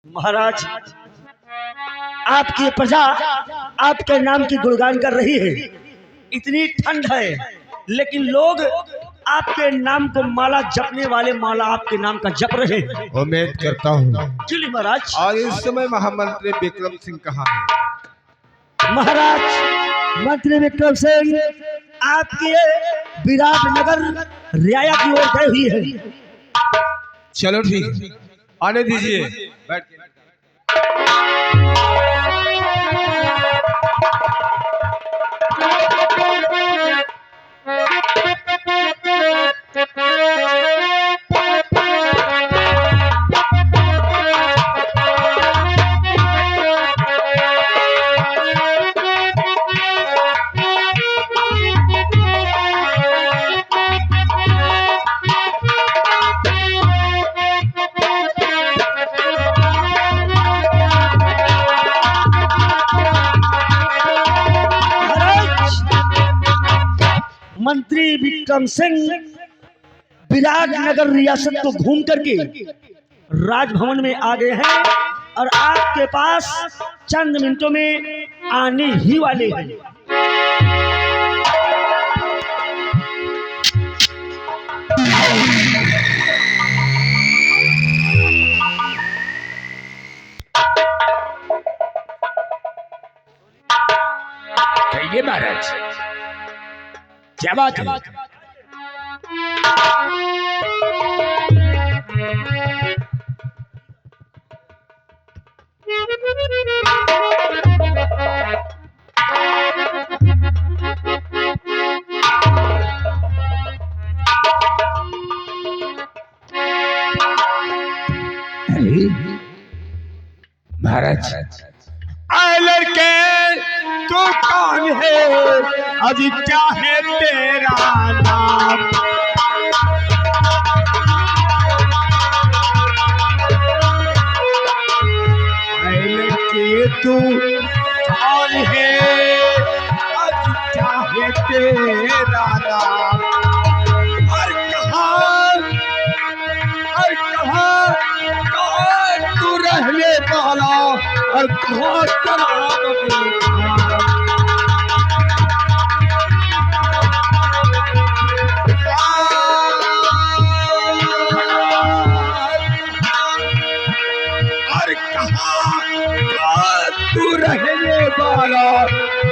महाराज, आपकी प्रजा आपके नाम की गुणगान कर रही है। इतनी ठंड है लेकिन लोग आपके नाम को माला जपने वाले माला आपके नाम का जप रहे हैं। उम्मीद करता हूँ। चलिए महाराज। और इस समय महामंत्री विक्रम सिंह कहाँ है? महाराज, मंत्री विक्रम सिंह आपके विराटनगर रियाया की ओर गए हुई है। चलो ठीक, आने दीजिए। बैठ के। मंत्री विक्रम सिंह विराटनगर रियासत को घूम करके राजभवन में आ गए हैं और आपके पास चंद मिनटों में आने ही वाले हैं। कहिए महाराज, क्या बात है? महाराज, आए लड़के, तू कौन है? अभी क्या है तेरा नाम? आए लड़के, तू कौन है? अभी क्या है तेरा नाम? और कहाँ तू रहने वाला? और कहाँ तेरा तू रहने वाला?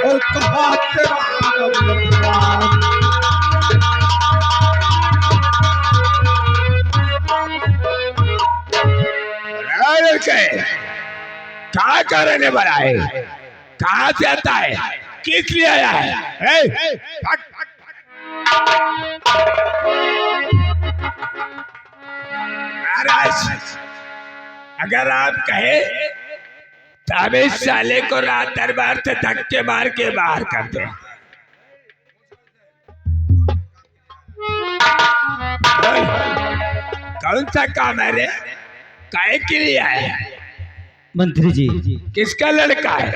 और कहाँ तेरा कहाँ का रहने वाला है? कहाँ से आता है? किस लिए आया है? महाराज, अगर आप कहे तो हम इस साले को रात दरबार से धक्के मार के बाहर कर दे। कौन सा काम है रे? काहे के लिए आया है? मंत्री जी, किसका लड़का है?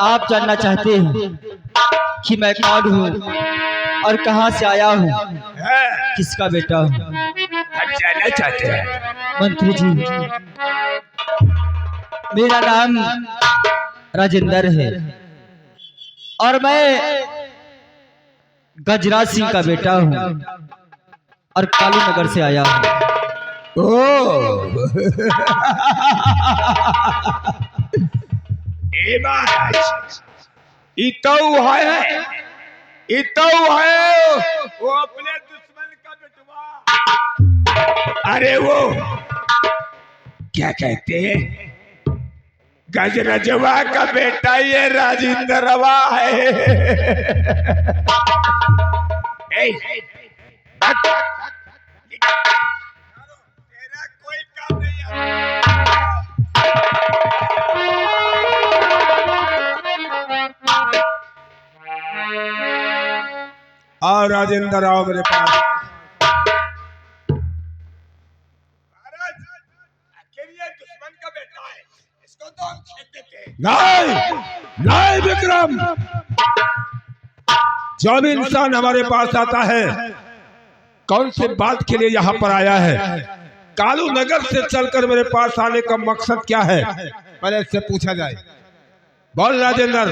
आप जानना चाहते हैं कि मैं कौन हूँ और कहाँ से आया हूँ, किसका बेटा हूँ? हम जानना चाहते हैं। मंत्री जी, मेरा नाम राजेंद्र है और मैं गजराज सिंह का बेटा हूँ और काली नगर से आया हूँ। ए महाराज, इतो है वो अपने दुश्मन का बेटवा। अरे वो क्या कहते हैं, गजरजवा का बेटा ये राजेंद्रवा है। तेरा कोई काम नहीं है। और राजेंद्र आओ मेरे पास। महाराज, आखिर ये दुश्मन का बेटा है, इसको तो हम छेड़ देते हैं। नहीं विक्रम, जब इंसान हमारे पास आता है, कौन सी बात के लिए यहाँ पर आया है, कालू नगर से चलकर मेरे पास आने का मकसद क्या है, पहले इससे पूछा जाए। बोल राजेंद्र।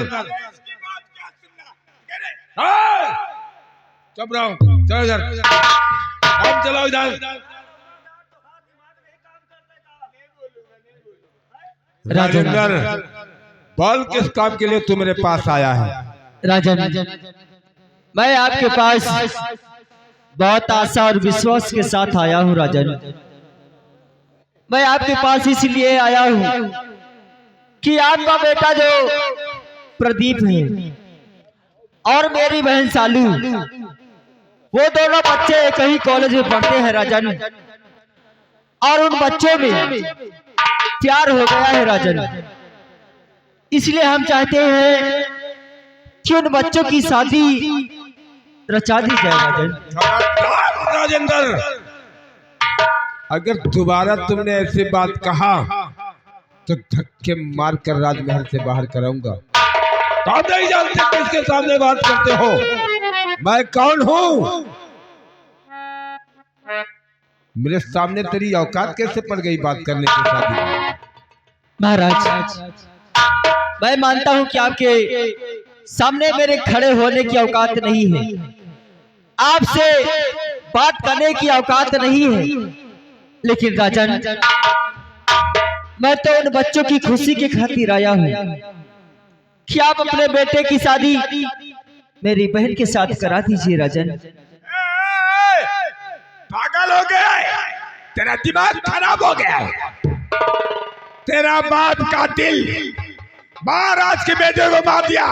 चुप रहो, चलो इधर, काम चलाओ इधर। राजेंद्र, बोल किस काम के लिए तू मेरे पास आया है? राजन, मैं आपके पास बहुत आशा और विश्वास के साथ आया हूँ। राजन, मैं आपके पास इसलिए आया हूँ कि आपका बेटा जो प्रदीप है और मेरी बहन सालू, वो दोनों बच्चे एक ही कॉलेज में पढ़ते हैं राजन, और उन बच्चों में प्यार हो गया है राजन। इसलिए हम चाहते हैं कि उन बच्चों की शादी रचा दी जाए राजन। राजेंद्र, अगर दोबारा तुमने ऐसी बात कहा तो धक्के मारकर राजमहल से बाहर कराऊंगा। आप नहीं जानते किसके सामने बात करते हो, मैं कौन हूँ? मेरे सामने तेरी औकात कैसे पड़ गई बात करने की? शादी महाराज, मैं मानता हूँ कि आपके सामने मेरे खड़े होने की औकात नहीं है, आपसे बात करने की औकात नहीं है, लेकिन राजन, मैं तो उन बच्चों की खुशी की खातिर आया हूँ कि आप अपने बेटे की शादी मेरी बहन के साथ करा दीजिए राजन। पागल हो गया है, तेरा दिमाग खराब हो गया है। तेरा बाप का दिल महाराज के बेटे को मार दिया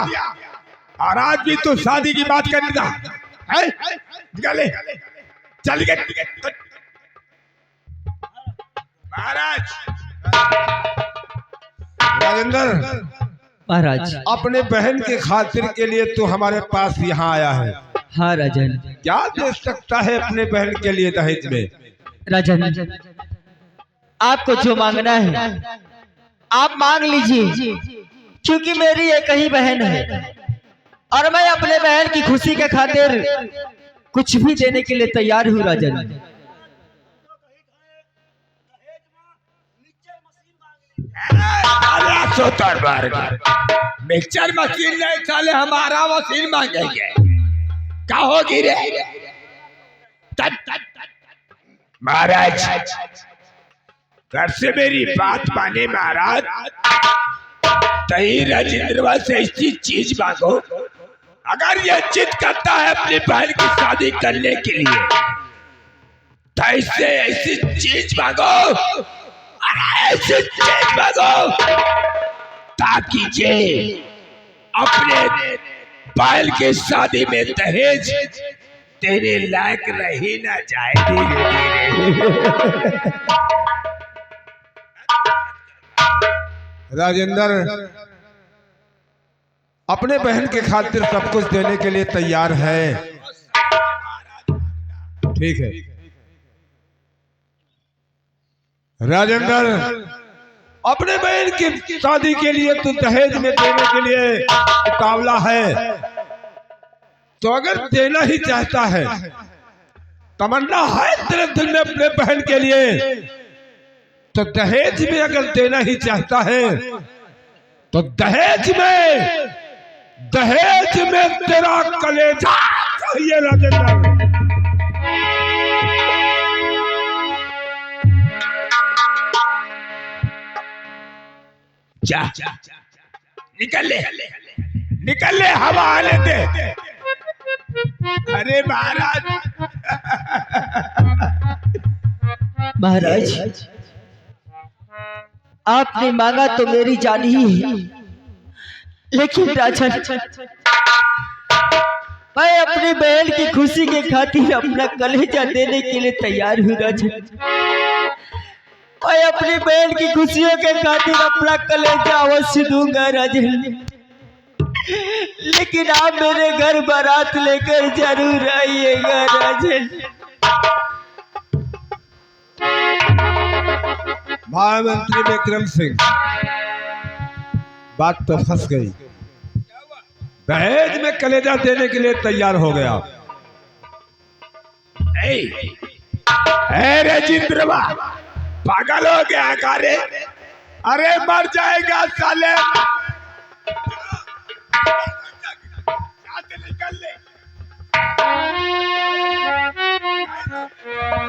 और आज भी तू शादी की बात कर रहा है? निकाले, चल गए महाराज। राजेंद्र, महाराज, अपने बहन के खातिर के लिए तू हमारे पास यहाँ आया है। हाँ राजन। क्या दे सकता है अपने बहन के लिए दहेज में? राजन, आपको जो मांगना है आप मांग लीजिए, क्योंकि मेरी एक ही बहन है और मैं अपने बहन की खुशी के खातिर कुछ भी देने के लिए तैयार हूँ राजन। मिक्सचर मशीन नहीं चले, हमारा मशीन मांगेंगे। क्या होगी रे महाराज? घर से मेरी बात माने महाराज, तही राजेंद्र से ऐसी चीज मांगो। अगर ये जिद करता है अपनी बहन की शादी करने के लिए तो इससे ऐसी चीज मांगो, ऐसी चीज मांगो ताकि ये अपने बहन की शादी में दहेज तेरे लायक रही ना जाए। राजेंद्र अपने बहन के खातिर सब कुछ देने के लिए तैयार है। ठीक है राजेंद्र, अपने बहन की शादी के लिए तू दहेज में देने के लिए उतावला है, तो अगर देना ही चाहता है, तमन्ना है तेरे दिल में अपने बहन के लिए, तो दहेज में अगर देना ही चाहता है तो दहेज में तेरा कलेजा चाहिए राजेंद्र। जा निकल ले, निकल ले, हवा आने दे। अरे महाराज, महाराज, आपने मांगा तो मेरी जान ही है, लेकिन राजन, मैं अपनी बहन की खुशी के खातिर अपना कलेजा देने के लिए तैयार हूँ राजन। मैं अपनी बहन की खुशियों के खातिर अपना कलेजा अवश्य दूंगा राजन, लेकिन आप मेरे घर बारात लेकर जरूर आइएगा राजन। महामंत्री विक्रम सिंह, बात तो फंस गई। दहेज में कलेजा देने के लिए तैयार हो गया। राजेंद्र, पागल हो गया का रे? अरे मर जाएगा साले। निकल ले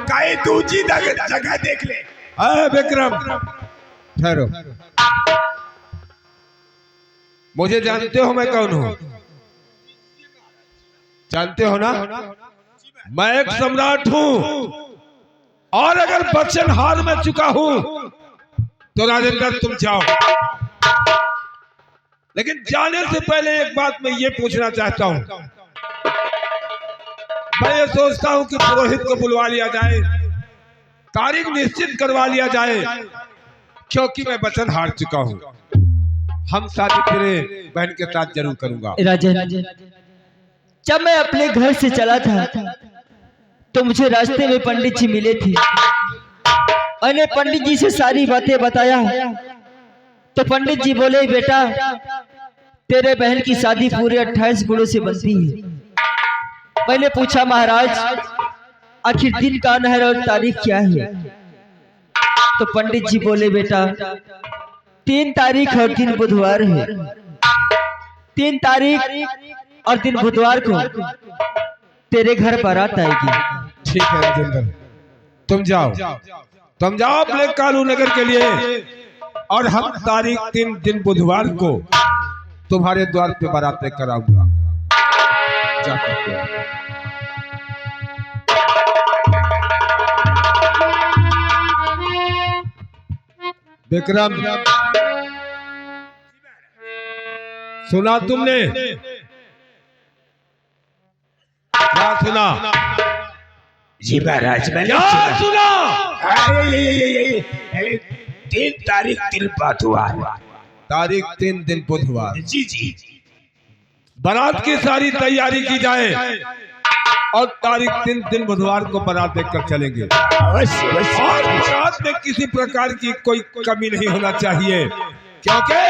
कहीं दूसरी जगह देख ले। विक्रम ठहरो, मुझे जानते हो मैं कौन हूँ? जानते हो ना, मैं एक सम्राट हूँ और अगर वचन हार में चुका हूँ तो राजेंद्र तुम जाओ। लेकिन जाने से पहले एक बात मैं ये पूछना चाहता हूँ। मैं ये सोचता हूँ कि पुरोहित को बुलवा लिया जाए, तारीख निश्चित करवा लिया जाए, क्योंकि मैं वचन हार चुका हूँ। हम शादी तेरे बहन के साथ जरूर करूंगा। राजन, जब मैं अपने घर से चला था तो मुझे रास्ते में पंडित जी मिले थे। मैंने पंडित जी से सारी बातें बताया तो पंडित जी बोले, बेटा तेरे बहन की शादी पूरे 28 गुणों से बनती है। मैंने पूछा, महाराज आखिर दिन कौन है और तारीख क्या है? तो पंडित जी बोले, बेटा 3 तारीख और दिन बुधवार है। 3 तारीख और दिन बुधवार को तेरे घर बारात आएगी। ठीक है राजेंद्र, तुम जाओ अपने कालू नगर के लिए और हम तारीख 3 दिन बुधवार को तुम्हारे द्वार पे बारात लेकर आऊंगा। जा सकते हो। विक्रम, सुना तुमने? क्या सुना? जी महाराज मैंने क्या सुना? 3 तारीख दिन बुधवार। तारीख 3 दिन बुधवार। जी जी। बारात की सारी तैयारी की जाए और तारीख 3 दिन बुधवार को बारात लेकर चलेंगे। अवश्य अवश्य। और बारात में किसी प्रकार की कोई कमी नहीं होना चाहिए, क्योंकि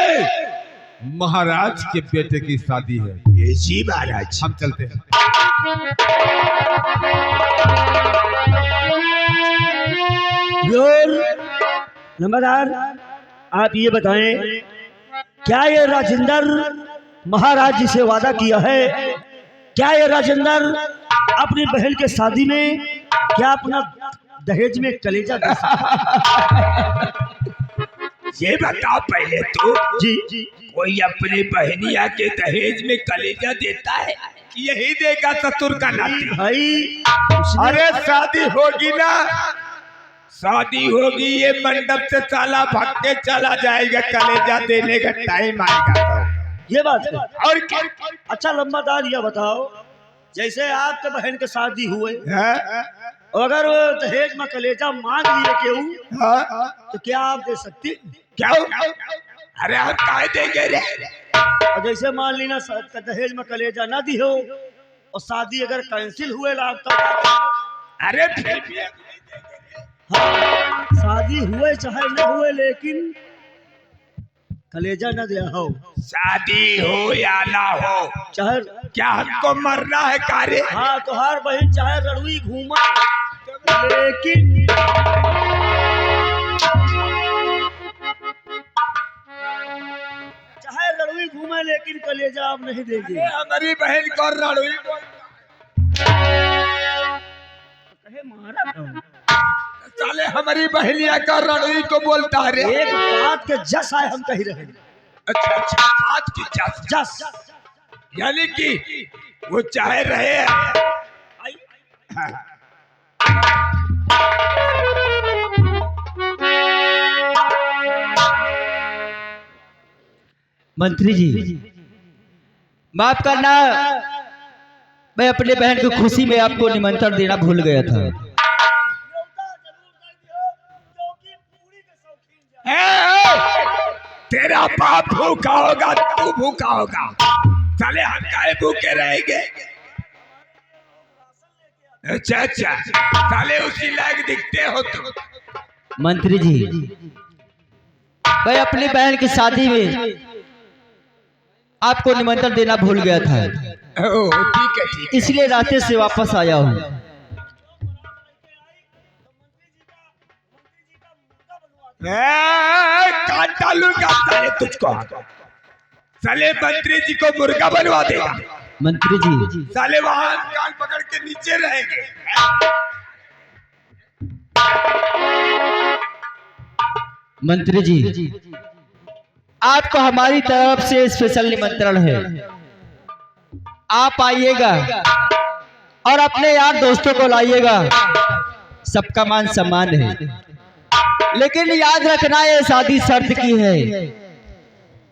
महाराज के बेटे की शादी है। जी महाराज। हम चलते हैं। नंबरदार, आप ये बताएं, क्या ये राजेंद्र महाराज जी से वादा किया है? क्या ये राजेंद्र अपनी बहन के शादी में क्या अपना दहेज में कलेजा दे सकता? ये बता पहले तो, जी, कोई अपने बहनिया के दहेज में कलेजा देता है? यही देगा ससुर का नाती। भाई अरे शादी होगी ना, शादी होगी, ये मंडप से साला भाग के चला जाएगा, कलेजा देने का टाइम आएगा तो। ये बात है। और क्या? अच्छा लंबादार, ये बताओ, जैसे आपके बहन के शादी हुए, हाँ? अगर वो दहेज में कलेजा मांग लिए केहू, हाँ? तो क्या आप दे सकती? क्या? अरे हम काहे देंगे रे? और जैसे मान लीना दहेज में कलेजा ना दी हो और शादी अगर कैंसिल हुए तो अरे फिर भी हाँ, शादी हुए चाहे न हुए लेकिन कलेजा न दिया हो, शादी हो या ना हो, चाहे क्या हमको मरना है कार्य? हाँ, तो हर बहन चाहे रड़ुई घूमा लेकिन चाहे रड़ुई घूमे लेकिन कलेजा आप नहीं देंगे। हमारी बहन को रड़ुई कहे मारा था। साले हमारी बहनिया का रड़ुई को बोलता है रे। एक बात के जस आए हम कही रहे। अच्छा अच्छा, बात की जस जस यानी कि वो चाहे रहे मंत्री जी माफ करना, मैं अपने बहन की खुशी में आपको निमंत्रण देना भूल गया था। तेरा बाप भूखा होगा, तू भूखा होगा, साले हम काहे भूखे रहेंगे? अच्छा अच्छा, साले उसी लायक दिखते हो तुम। मंत्री जी मैं अपनी बहन की शादी में आपको निमंत्रण देना भूल गया था, ठीक है ठीक है। इसलिए रास्ते से वापस आया हूँ। काट डालूंगा साले तुझको। साले मंत्री जी को मुर्गा बनवा देगा। मंत्री जी, साले वहां कान पकड़ के नीचे रहेंगे। मंत्री जी, आपको हमारी तरफ से स्पेशल निमंत्रण है। आप आइएगा और अपने यार दोस्तों को लाइएगा। सबका मान सम्मान है, लेकिन याद रखना ये शादी शर्त की है,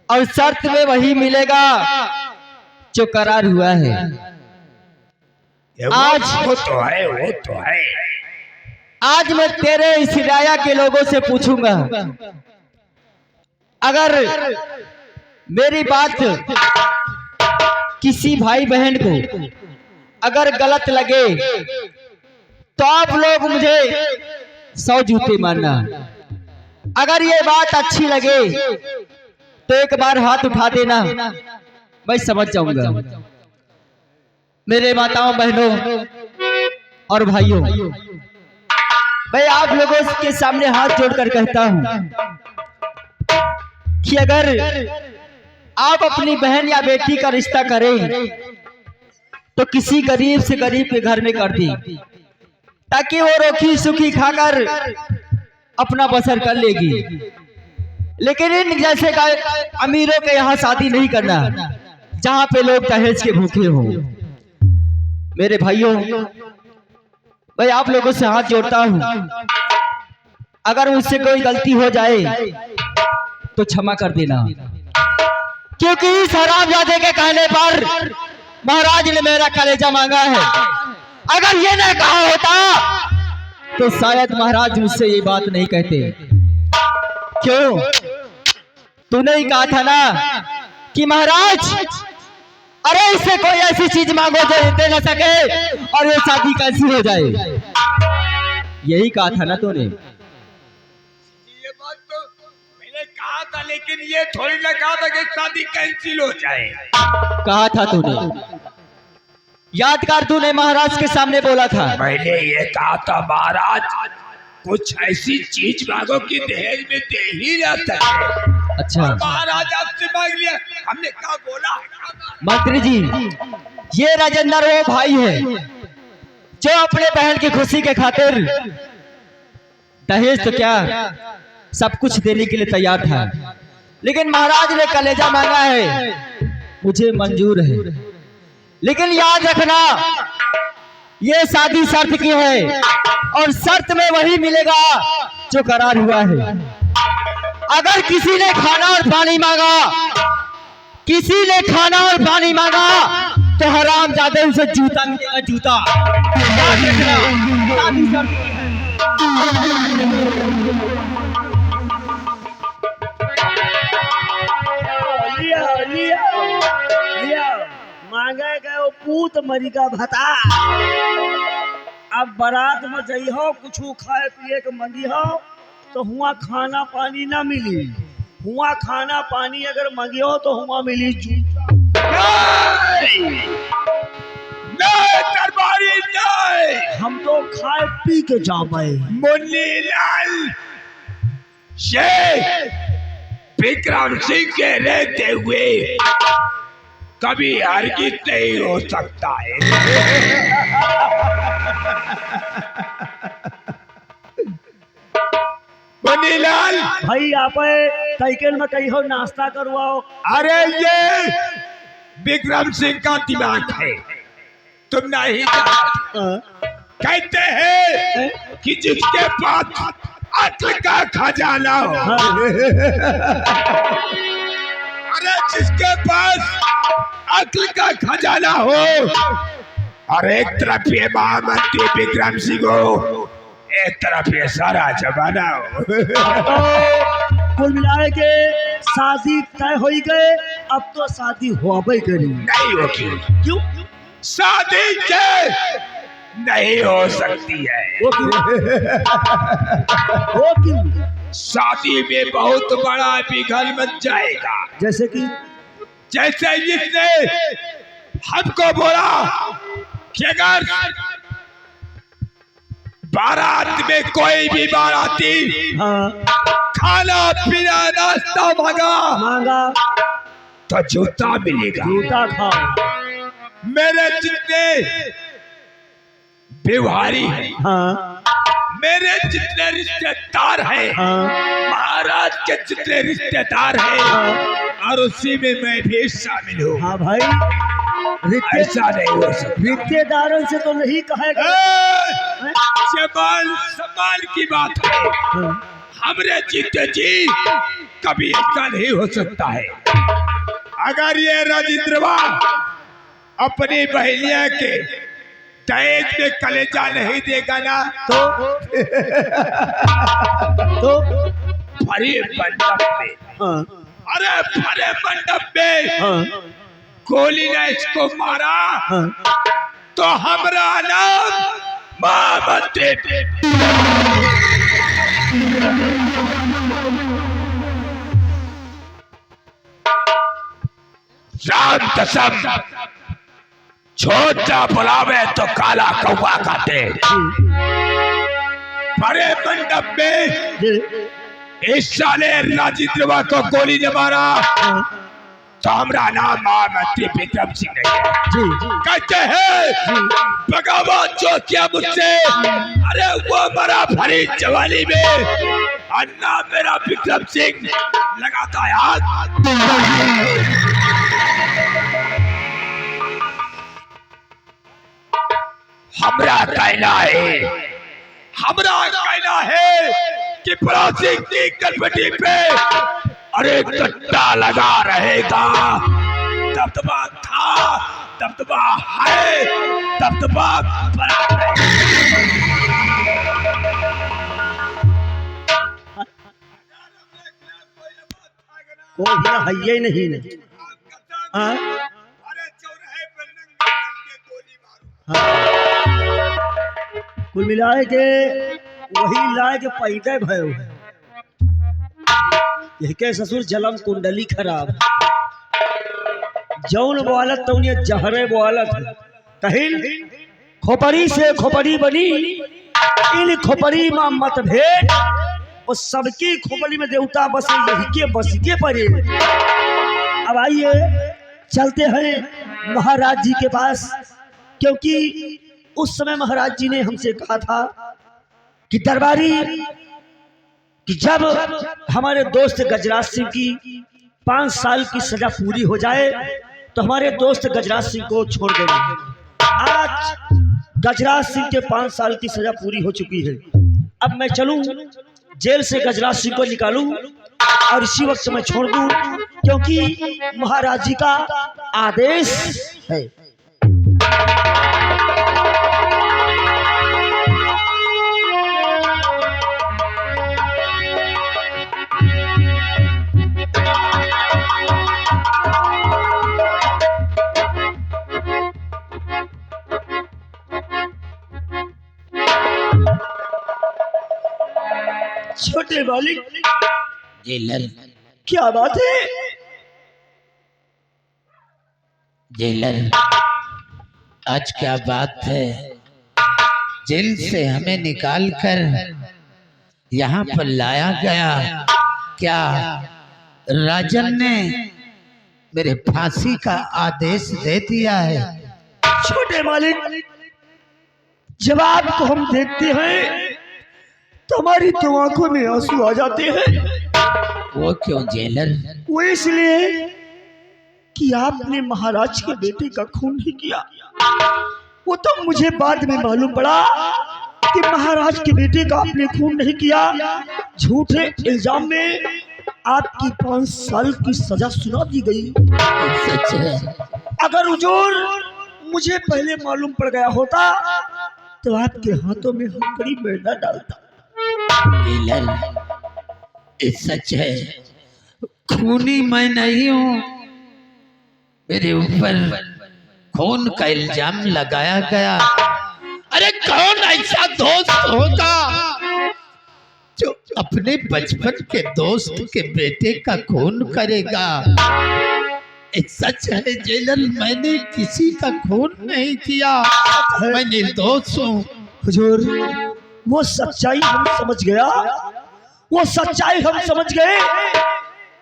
और शर्त में वही मिलेगा जो करार हुआ है। आज वो तो है, वो तो है। आज मैं तेरे इस राया के लोगों से पूछूंगा, अगर मेरी बात किसी भाई बहन को अगर गलत लगे तो आप लोग मुझे 100 जूते मारना। अगर ये बात अच्छी लगे तो एक बार हाथ उठा देना, मैं समझ जाऊंगा। मेरे माताओं बहनों और भाइयों, मैं आप लोगों के सामने हाथ जोड़कर कहता हूं कि अगर आप अपनी बहन या बेटी का रिश्ता करें तो किसी गरीब से गरीब के घर में कर दी, ताकि वो रोटी सूखी खाकर अपना बसर कर लेगी। लेकिन इन जैसे अमीरों के यहाँ शादी नहीं करना, जहाँ पे लोग दहेज के भूखे हो। मेरे भाइयों, मैं आप लोगों से हाथ जोड़ता हूँ, अगर मुझसे कोई गलती हो जाए तो क्षमा कर देना, क्योंकि इस हरामजादे के कहने पर महाराज ने मेरा कलेजा मांगा है। अगर ये न कहा होता तो शायद महाराज मुझसे ये बात नहीं कहते। क्यों? तूने ही कहा था ना कि महाराज, अरे इससे कोई ऐसी चीज मांगो जो दे न सके और ये शादी कैसी हो जाए। यही कहा था ना तूने। ये बात तो मैंने कहा था, लेकिन ये थोड़ी ना कहा था कि शादी कैंसिल हो जाए। कहा था तूने, याद कर, तूने महाराज के सामने बोला था। मैंने ये कहा था महाराज, कुछ ऐसी चीज मांगो कि दहेज में दे ही ना सके। अच्छा, महाराज आपसे मांग लिया, हमने कहा बोला। मंत्री जी, ये राजेंद्र वो भाई है जो अपने बहन की खुशी के खातिर दहेज तो क्या सब कुछ देने के लिए तैयार था, लेकिन महाराज ने कलेजा मांगा है, मुझे मंजूर है। लेकिन याद रखना, ये शादी शर्त की है और शर्त में वही मिलेगा जो करार हुआ है। अगर किसी ने खाना और पानी मांगा, किसी ने खाना और पानी मांगा तो हरामजादे उसे जूता मिलेगा, जूता। याद रखना, शादी शर्त की है। मांगे गए वो पूत मरी का भता। अब बारात में जइहो, कुछ खाए पिए के मंगी हो तो हुआ खाना पानी ना मिली। हुआ खाना पानी अगर मंगियो तो हुआ मिली जूता। नहीं दरबारी नहीं, हम तो खाए पी के जावे। मुन्नी लाल शेख विक्रम सिंह के रहते हुए कभी हरगिज नहीं हो सकता है। मुन्नी लाल भाई आप साइकिल में कहीं हो नाश्ता करवाओ। अरे ये विक्रम सिंह का दिमाग है, तुम नहीं जानते। कहते हैं कि जिसके पास अक्ल का खजाना हो, अरे जिसके पास अक्ल का खजाना हो, और एक तरफ ये महामंत्री विक्रम सिंह हो, एक तरफ ये सारा जमाना हो। कुल मिलाए के शादी तय हो गए, अब तो शादी होबे करी। नहीं होगी, क्यों? शादी के नहीं हो सकती है। वो क्यों? शादी में बहुत बड़ा बिगड़ मच जाएगा। जैसे कि जैसे जिसने हमको बोला कि अगर बारात में कोई भी बाराती हाँ खाना पीना नाश्ता मांगा मांगा तो जूता मिलेगा। जूता खाओ। मेरे जितने व्यवहारी हैं, हाँ मेरे जितने रिश्तेदार हैं, हाँ महाराज के जितने रिश्तेदार हैं, हाँ और उसी में मैं भी शामिल हूँ। हाँ भाई, ऐसा नहीं हो सकता। रिश्तेदारों से तो नहीं कहेगा। सम्मान सम्मान की बात है। हाँ, हमरे जीते जी कभी ऐसा नहीं हो सकता है। अगर ये राजेंद्रवा अपनी बहनिया के दहेज में कलेजा नहीं देगा ना तो भरे मंडप में, हाँ अरे भरे मंडप में हाँ गोली ने इसको मारा हाँ तो हमारा नाम महामंत्री राम कसम छोटा बुलावे तो काला कौवा खाते। बड़े मंडप में जी इस साले राजेंद्रवा को गोली ने मारा हाँ, तो हमारा नाम महामंत्री विक्रम सिंह नहीं है। जी कहते हैं बगावत जो किया मुझसे, अरे वो मरा भरी जवानी में, अन्ना मेरा विक्रम सिंह लगाता याद। हमरा कहना है कि पड़ोसी की कलपटी पे अरे कट्टा लगा रहेगा। दबदबा था, दबदबा है, दबदबा बना कोई ना है ही नहीं ने। हाँ कुल मिलाए के वही लाए के पैदा भयो यह के ससुर जलम कुंडली खराब जौन बोलत तौन जहरे बोलत कहिल खोपड़ी से खोपड़ी बनी इन खोपड़ी में मतभेद और सबकी खोपड़ी में देवता बसे यही के परे। अब आइए चलते हैं महाराज जी के पास, क्योंकि उस समय महाराज जी ने हमसे कहा था कि दरबारी कि जब हमारे दोस्त गजराज सिंह की 5 साल की सजा पूरी हो जाए तो हमारे दोस्त गजराज सिंह को छोड़ देंगे। आज गजराज सिंह के 5 साल की सजा पूरी हो चुकी है। अब मैं चलूं जेल से गजराज सिंह को निकालूं और इसी वक्त मैं छोड़ दूं, क्योंकि महाराज जी का आदेश है। छोटे मालिक जेलर क्या बात है? जेलर आज क्या बात है? जेल से हमें निकाल कर यहाँ पर लाया गया, क्या राजन ने मेरे फांसी का आदेश दे दिया है? छोटे मालिक जब आपको हम देखते हैं तो हमारी तो आंखों में आंसू आ जाते हैं। वो क्यों जेलर? वो इसलिए कि आपने महाराज के बेटे का खून नहीं किया। वो तो मुझे बाद में मालूम पड़ा कि महाराज के बेटे का आपने खून नहीं किया। झूठे इल्जाम में आपकी 5 साल की सजा सुना दी गई। सच है? अगर हुजूर मुझे पहले मालूम पड़ गया होता तो आपके हाथों में हथकड़ी में न डालता। जेलर ये सच है, खूनी मैं नहीं हूँ। मेरे ऊपर खून का इल्जाम लगाया गया। अरे कौन ऐसा दोस्त होगा जो अपने बचपन के दोस्त के बेटे का खून करेगा? ये सच है जेलर, मैंने किसी का खून नहीं किया, मैं निर्दोष हूँ। हुजूर वो सच्चाई हम समझ गया, वो सच्चाई हम समझ गए,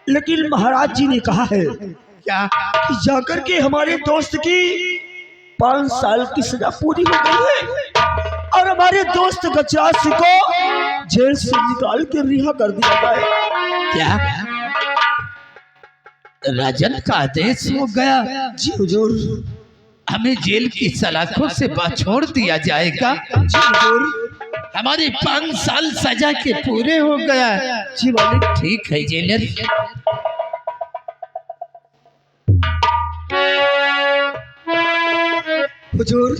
लेकिन महाराज जी ने कहा है क्या? कि जाकर के हमारे दोस्त की 5 साल की सजा पूरी हो गई है और हमारे दोस्त गजराज सिंह को जेल से निकाल के रिहा कर दिया गया। क्या राजन का आदेश हो गया? जी हुजूर। हमें जेल की सलाखों से छोड़ दिया जाएगा? जी हुजूर। हमारे 5 साल सजा के पूरे हो गया। जी मालिक। ठीक है जेलर, हुजूर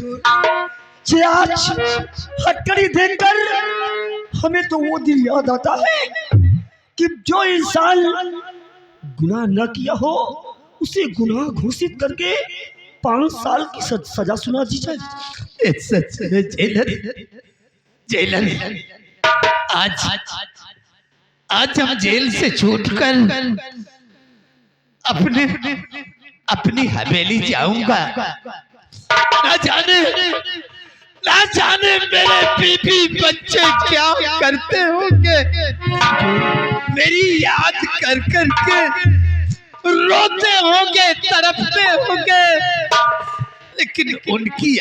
जी आज हथकड़ी देखकर हमें तो वो दिन याद आता है कि जो इंसान गुनाह न किया हो उसे गुनाह घोषित करके 5 साल की सजा सुना दी जाए। सच है जेलर, जेलर आज हम जेल से छूटकर अपनी हवेली जाऊंगा। ना जाने मेरे बीबी बच्चे क्या करते होंगे, मेरी याद कर कर के रोते होंगे, तड़पते होंगे, लेकिन उनकी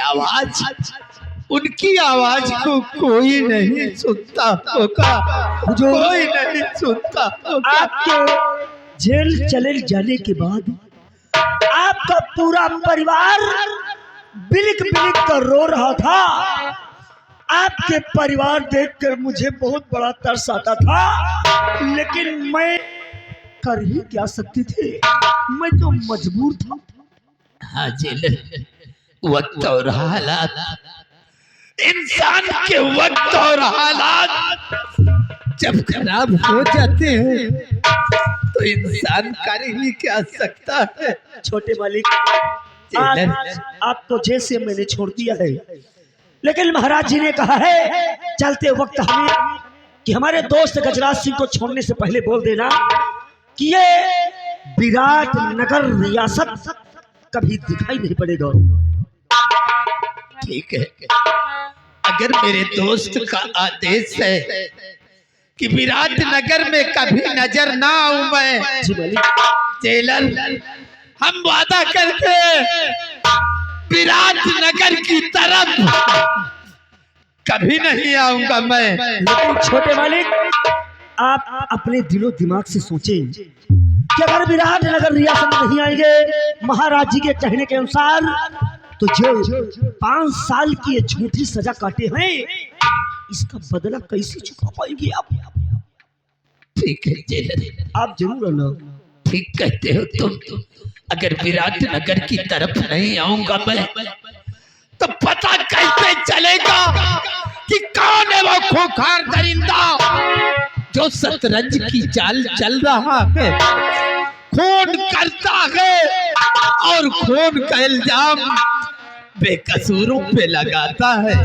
आवाज को कोई नहीं सुनता होगा, कोई नहीं सुनता होगा। आपके जेल चले जाने के बाद आपका पूरा परिवार बिलिक बिलिक कर रो रहा था। आपके परिवार देखकर मुझे बहुत बड़ा तरस आता था, लेकिन मैं कर ही क्या सकती थी, मैं तो मजबूर था। हाँ जेलर, वक्त और हालात, इंसान के वक्त और हालात जब खराब हो जाते हैं तो इंसान कर ही क्या सकता है। छोटे मालिक, आज आपको जेल से मैंने छोड़ दिया है, लेकिन महाराज जी ने कहा है चलते वक्त हमें कि हमारे दोस्त गजराज सिंह को छोड़ने से पहले बोल देना कि ये विराट नगर रियासत कभी दिखाई नहीं पड़ेगा। ठीक है, अगर मेरे दोस्त का आदेश है कि विराट नगर में कभी नजर ना आऊं मैं, जी मालिक। जेलर हम वादा करते विराट नगर की तरफ कभी नहीं आऊंगा मैं। लेकिन छोटे मालिक, आप अपने दिलो दिमाग से सोचें कि अगर विराट नगर रियासत में नहीं आएंगे महाराज जी के कहने के अनुसार, तो जो 5 साल की ये झूठी सजा काटे हैं इसका बदला कैसे चुका पाएंगे आप? ठीक है जेलर, आप जरूर आना। ठीक कहते हो तुम। अगर विराट नगर की तरफ नहीं आऊंगा मैं तो पता कैसे चलेगा कि कौन है वो खूंखार दरिंदा जो शतरंज की चाल चल रहा है, खून करता है और खून का इल्जाम बेकसूरों पे लगाता है।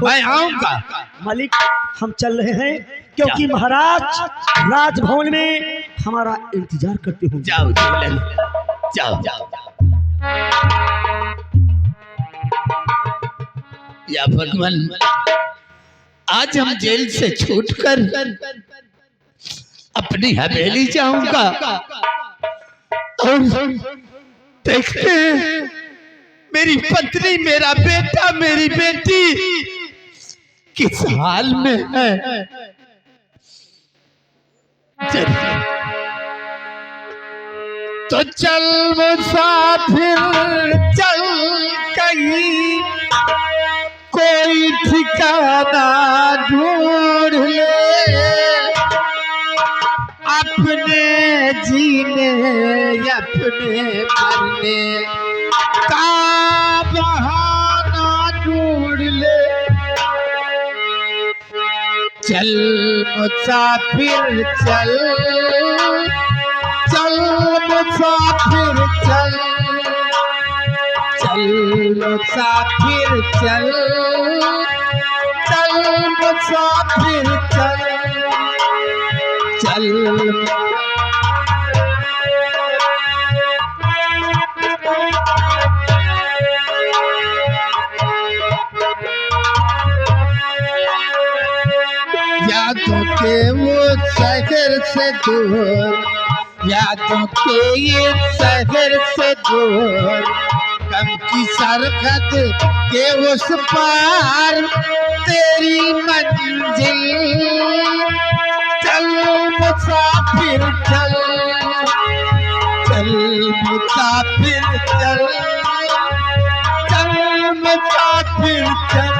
मैं आऊंगा मालिक, हम चल रहे हैं क्योंकि महाराज राजभवन में हमारा इंतजार करते होंगे। जाओ जेलर, जाओ जाओ। या भगवान, आज हम जेल से छूटकर अपनी हवेली जाऊंगा और देखते हैं मेरी पत्नी, मेरा बेटा, मेरी बेटी किस हाल में है। तो चल मुसाफिर चल, कहीं कोई ठिकाना ढूंढ ले, अपने जीने अपने मरने का बहाना ढूंढ ले। चल मुसाफिर चल, चल मुसाफिर चल, चल मुसाफिर चल, चल मुसाफिर चल, चल। यादों के वो दूर, यादों के ये शहर से दूर, गम की सरहद के उस पार तेरी मंजिल। चल मुसाफिर चल, चल मुसाफिर चल, चल मुसाफिर चल।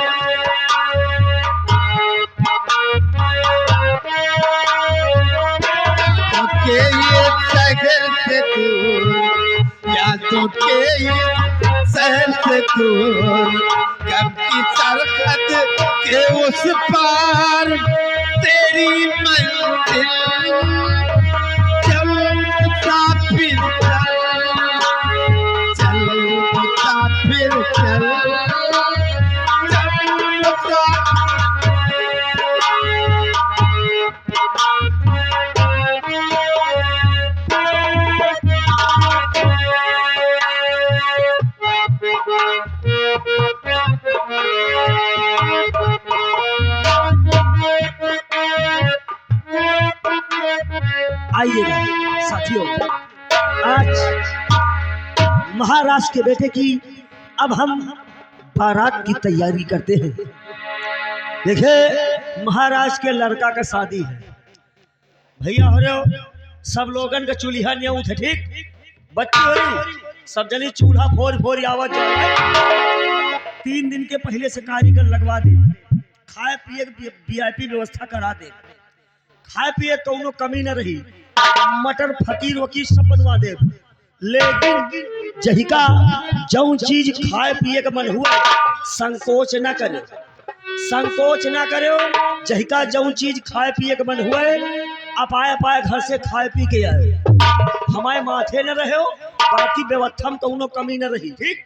के ये शहर से दूर, यादों के ये शहर से दूर, गम की सरहद के उस पार तेरी मंजिल। चल मुसाफिर चल, चल मुसाफिर चल, चल मुसाफिर। आइएगा साथियों, आज महाराष्ट्र के बेटे की अब हम बारात की तैयारी करते हैं। देखिए महाराष्ट्र के लड़का का शादी है भैया, हो रहे हो सब लोगन का चूल्हा नहीं उठे, ठीक बच्ची हो रही सब जनी चूल्हा फोर फोर आवाज जा रहा है। 3 दिन के पहले से कारीगर लगवा दे, खाए पिए VIP व्यवस्था करा दे, खाए पिए कोनो कमी न रही, मटर फकीर वकीर सब बनवा दे। लेकिन जहिका जो चीज खाए पिए का मन हुआ संकोच ना करे, संकोच ना करो। जहिका जो चीज खाए पिए का मन हुआ अपाए घर से खाए पी के आए, हमारे माथे न रहे हो, बाकी व्यवस्था में कोनो कमी न रही, ठीक।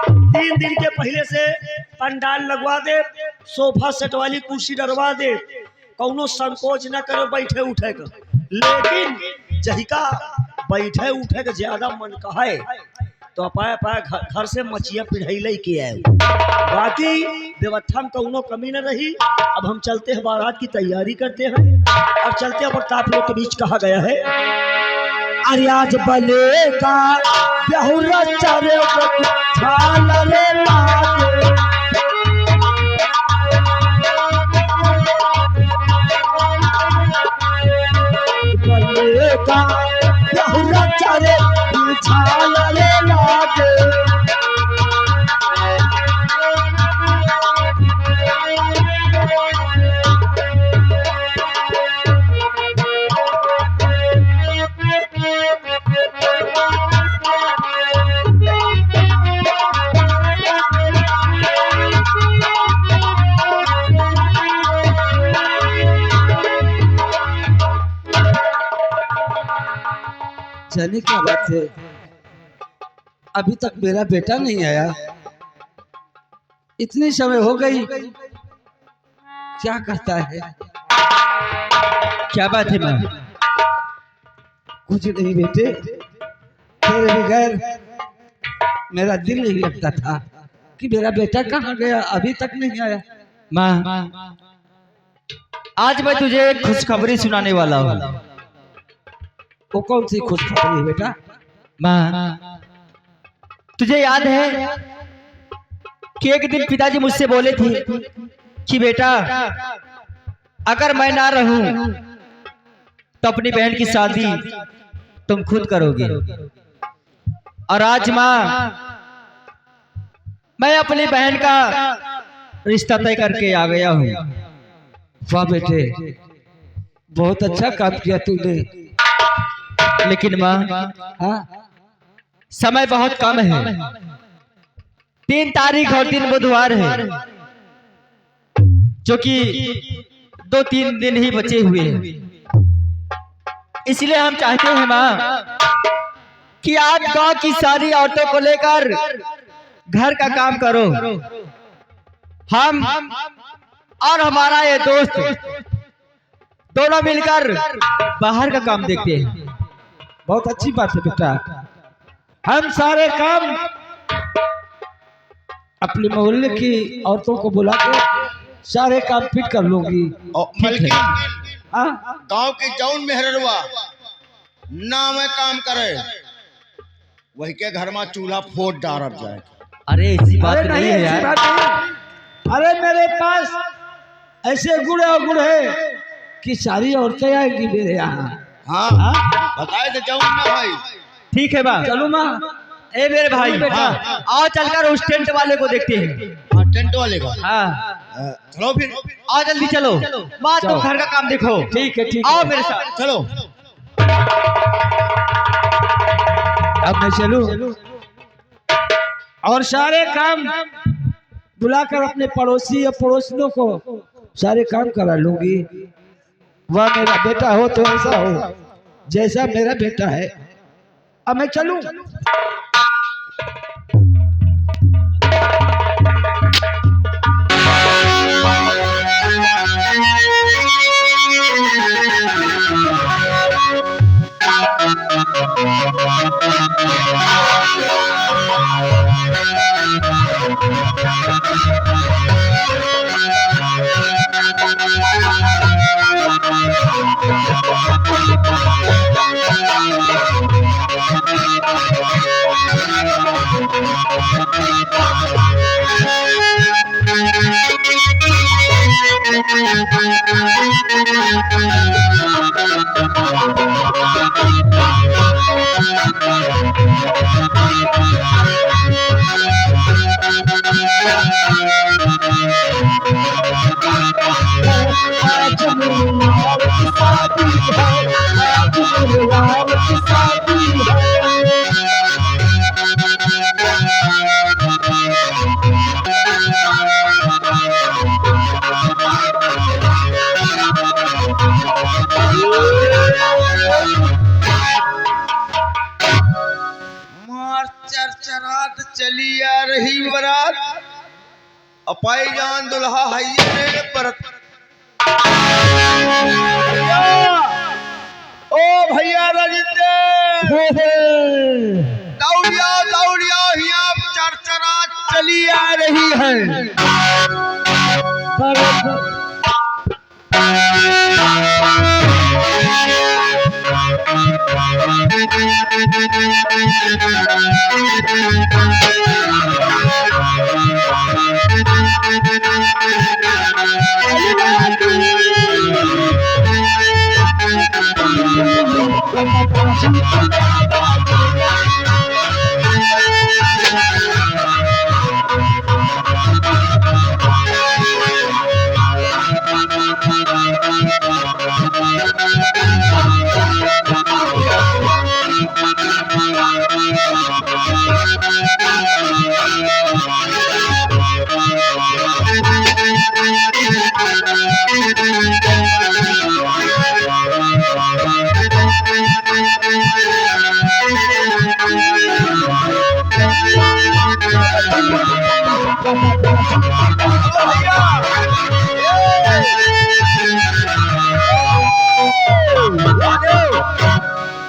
3 दिन के पहले से पंडाल लगवा दे, सोफा सेट वाली कुर्सी डरवा दे, कोनो संकोच न करो बैठे उठे का। लेकिन जहिका बैठे उठे का ज्यादा मन कहे तो अपाए घर से मछिया पिढ़ाई के आए, बाकी व्यवस्था में कोनो कमी न रही। अब हम चलते हैं, बारात की तैयारी करते हैं और चलते हैं। प्रताप लोग के बीच कहा गया है, अरे आज बले का बहुरा चारे छाल रे लागे, बले का बहुरा चारे छाल रे लागे। जाने क्या बात है, अभी तक मेरा बेटा नहीं आया, इतनी समय हो गई, क्या करता है? क्या बात है माँ? कुछ नहीं बेटे, तेरे बगैर मेरा दिल नहीं लगता था कि मेरा बेटा कहाँ गया, अभी तक नहीं आया। माँ आज मैं तुझे एक खुशखबरी सुनाने वाला हूँ। वो कौन सी खुशखबरी है बेटा? माँ तुझे याद है कि एक दिन पिताजी मुझसे बोले थे कि बेटा अगर मैं ना रहूं तो अपनी बहन की शादी तुम खुद करोगे। और आज माँ मैं अपनी बहन का रिश्ता तय करके आ गया हूँ। वाह बेटे, बहुत अच्छा काम किया तूने। लेकिन माँ हाँ, समय बहुत कम है, 3 तारीख और 3 बुधवार है, जो कि 2-3 दिन ही बचे हुए हैं। इसलिए हम चाहते हैं माँ कि आप गांव की सारी औरतों को लेकर घर का काम करो, हम और हमारा ये दोस्त दोनों मिलकर बाहर का काम देखते हैं। बहुत अच्छी बात है बेटा, हम सारे काम अपने मोहल्ले की औरतों को बुला के सारे काम फिट कर लूंगी। गांव के जौन मेहरवा ना मैं काम करे वही के घर में चूल्हा फोड़ डारब जाए। अरे ऐसी बात अरे नहीं है ऐसी यार। बात नहीं। अरे मेरे पास ऐसे गुड़ है कि सारी औरतें आएंगी मेरे यहाँ। हाँ बताए तो जाऊँ ना भाई। ठीक है बा, चलो माँ। ए मेरे भाई बेटा। आओ चलकर उस टेंट वाले को देखते हैं। हाँ टेंट वाले का। हाँ चलो फिर आओ जल्दी चलो। माँ तुम घर का काम देखो। ठीक है ठीक आओ है। मेरे साथ। चलो। अब मैं चलूं और सारे काम बुलाकर अपने पड़ोसी या पड़ोसियों को सारे काम करा लूंगी। वह मेरा बेटा हो तो ऐसा हो जैसा मेरा बेटा है। अब मैं चलूं। मार चरचरात चली आ रही बरात अपाई जान दुल्हा हैया रे परत। ओ भैया राजिंदर दौड़िया यहाँ चरचरात चली आ रही है।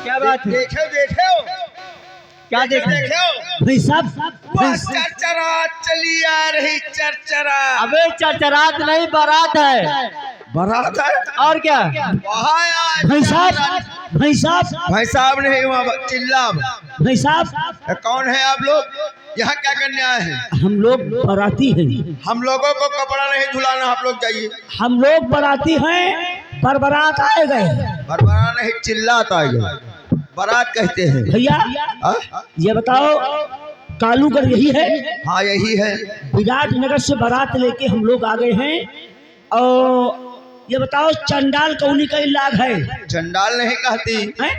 क्या बात है? देखो क्या देख रहे हैं? देखो भाई साहब वह चरचरात चली आ रही चरचरा। अबे चरचरात नहीं बारात है। बारात है और क्या? वहाँ आज भाई साहब भाई साहब नहीं वहाँ चिल्ला। भाई साहब कौन है आप लोग? यहाँ क्या करने आए हैं? हम लोग बाराती हैं। हम लोगों को कपड़ा नहीं धुलाना, आप लोग जाइए। हम लोग बाराती हैं पर बारात आए गए। बरबरा नहीं चिल्लाता है, बारात कहते हैं। भैया हाँ? ये बताओ कालूगढ़ यही है? हाँ यही है। विराट नगर से बारात लेके हम लोग आ गए हैं। और ये बताओ चंडाल कौनी का इलाज है? चंडाल नहीं कहती, हैं?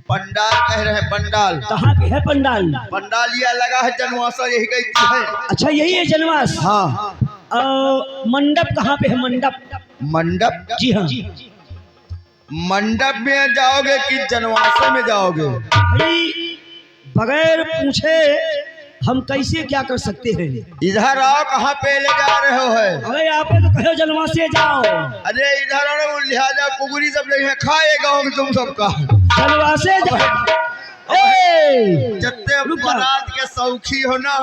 पंडाल कह रहे हैं। पंडाल कहाँ पे है पंडाल? पंडाल ये लगा है जनवासा, यही कहती है। अच्छा यही है जनवास। हाँ मंडप कहाँ पे है? मंडप? मंडप? जी हाँ। मंडप में जाओगे कि जनवासे में जाओगे? भाई बगैर पूछे हम कैसे क्या कर सकते हैं? इधर आओ, कहाँ पे ले जा रहे हो है? अरे आप तो कहो जनवासे जाओ। अरे इधर आओ, लिहाजा पुगरी सब नहीं है, खाएगा तुम सबका। जनवासे जाओ। ए जितने रुक जा। बारात के शौकी हो ना,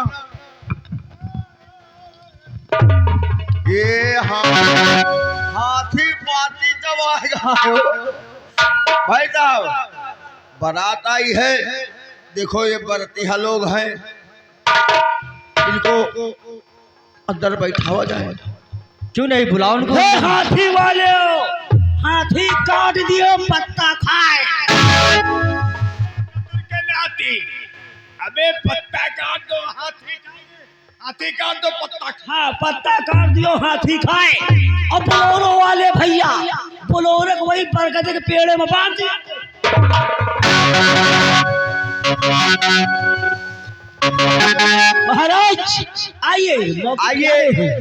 ये हाथी पाती जब आएगा भाई साहब, बारात आई है, देखो ये बरतिया लोग हैं, इनको अंदर बैठावा जाए। क्यों नहीं बुलाओ उनको। हे हाथी वाले, हाथी काट दियो पत्ता खाए। अबे पत्ता काट दो, हाथी काट दो पत्ता। हाँ, पत्ता काट दियो हाथी खाए। और बोलोरो वाले भैया, बोलोरो को वही बरगद के पेड़ में बांध दिया। महाराज आइए, आइए,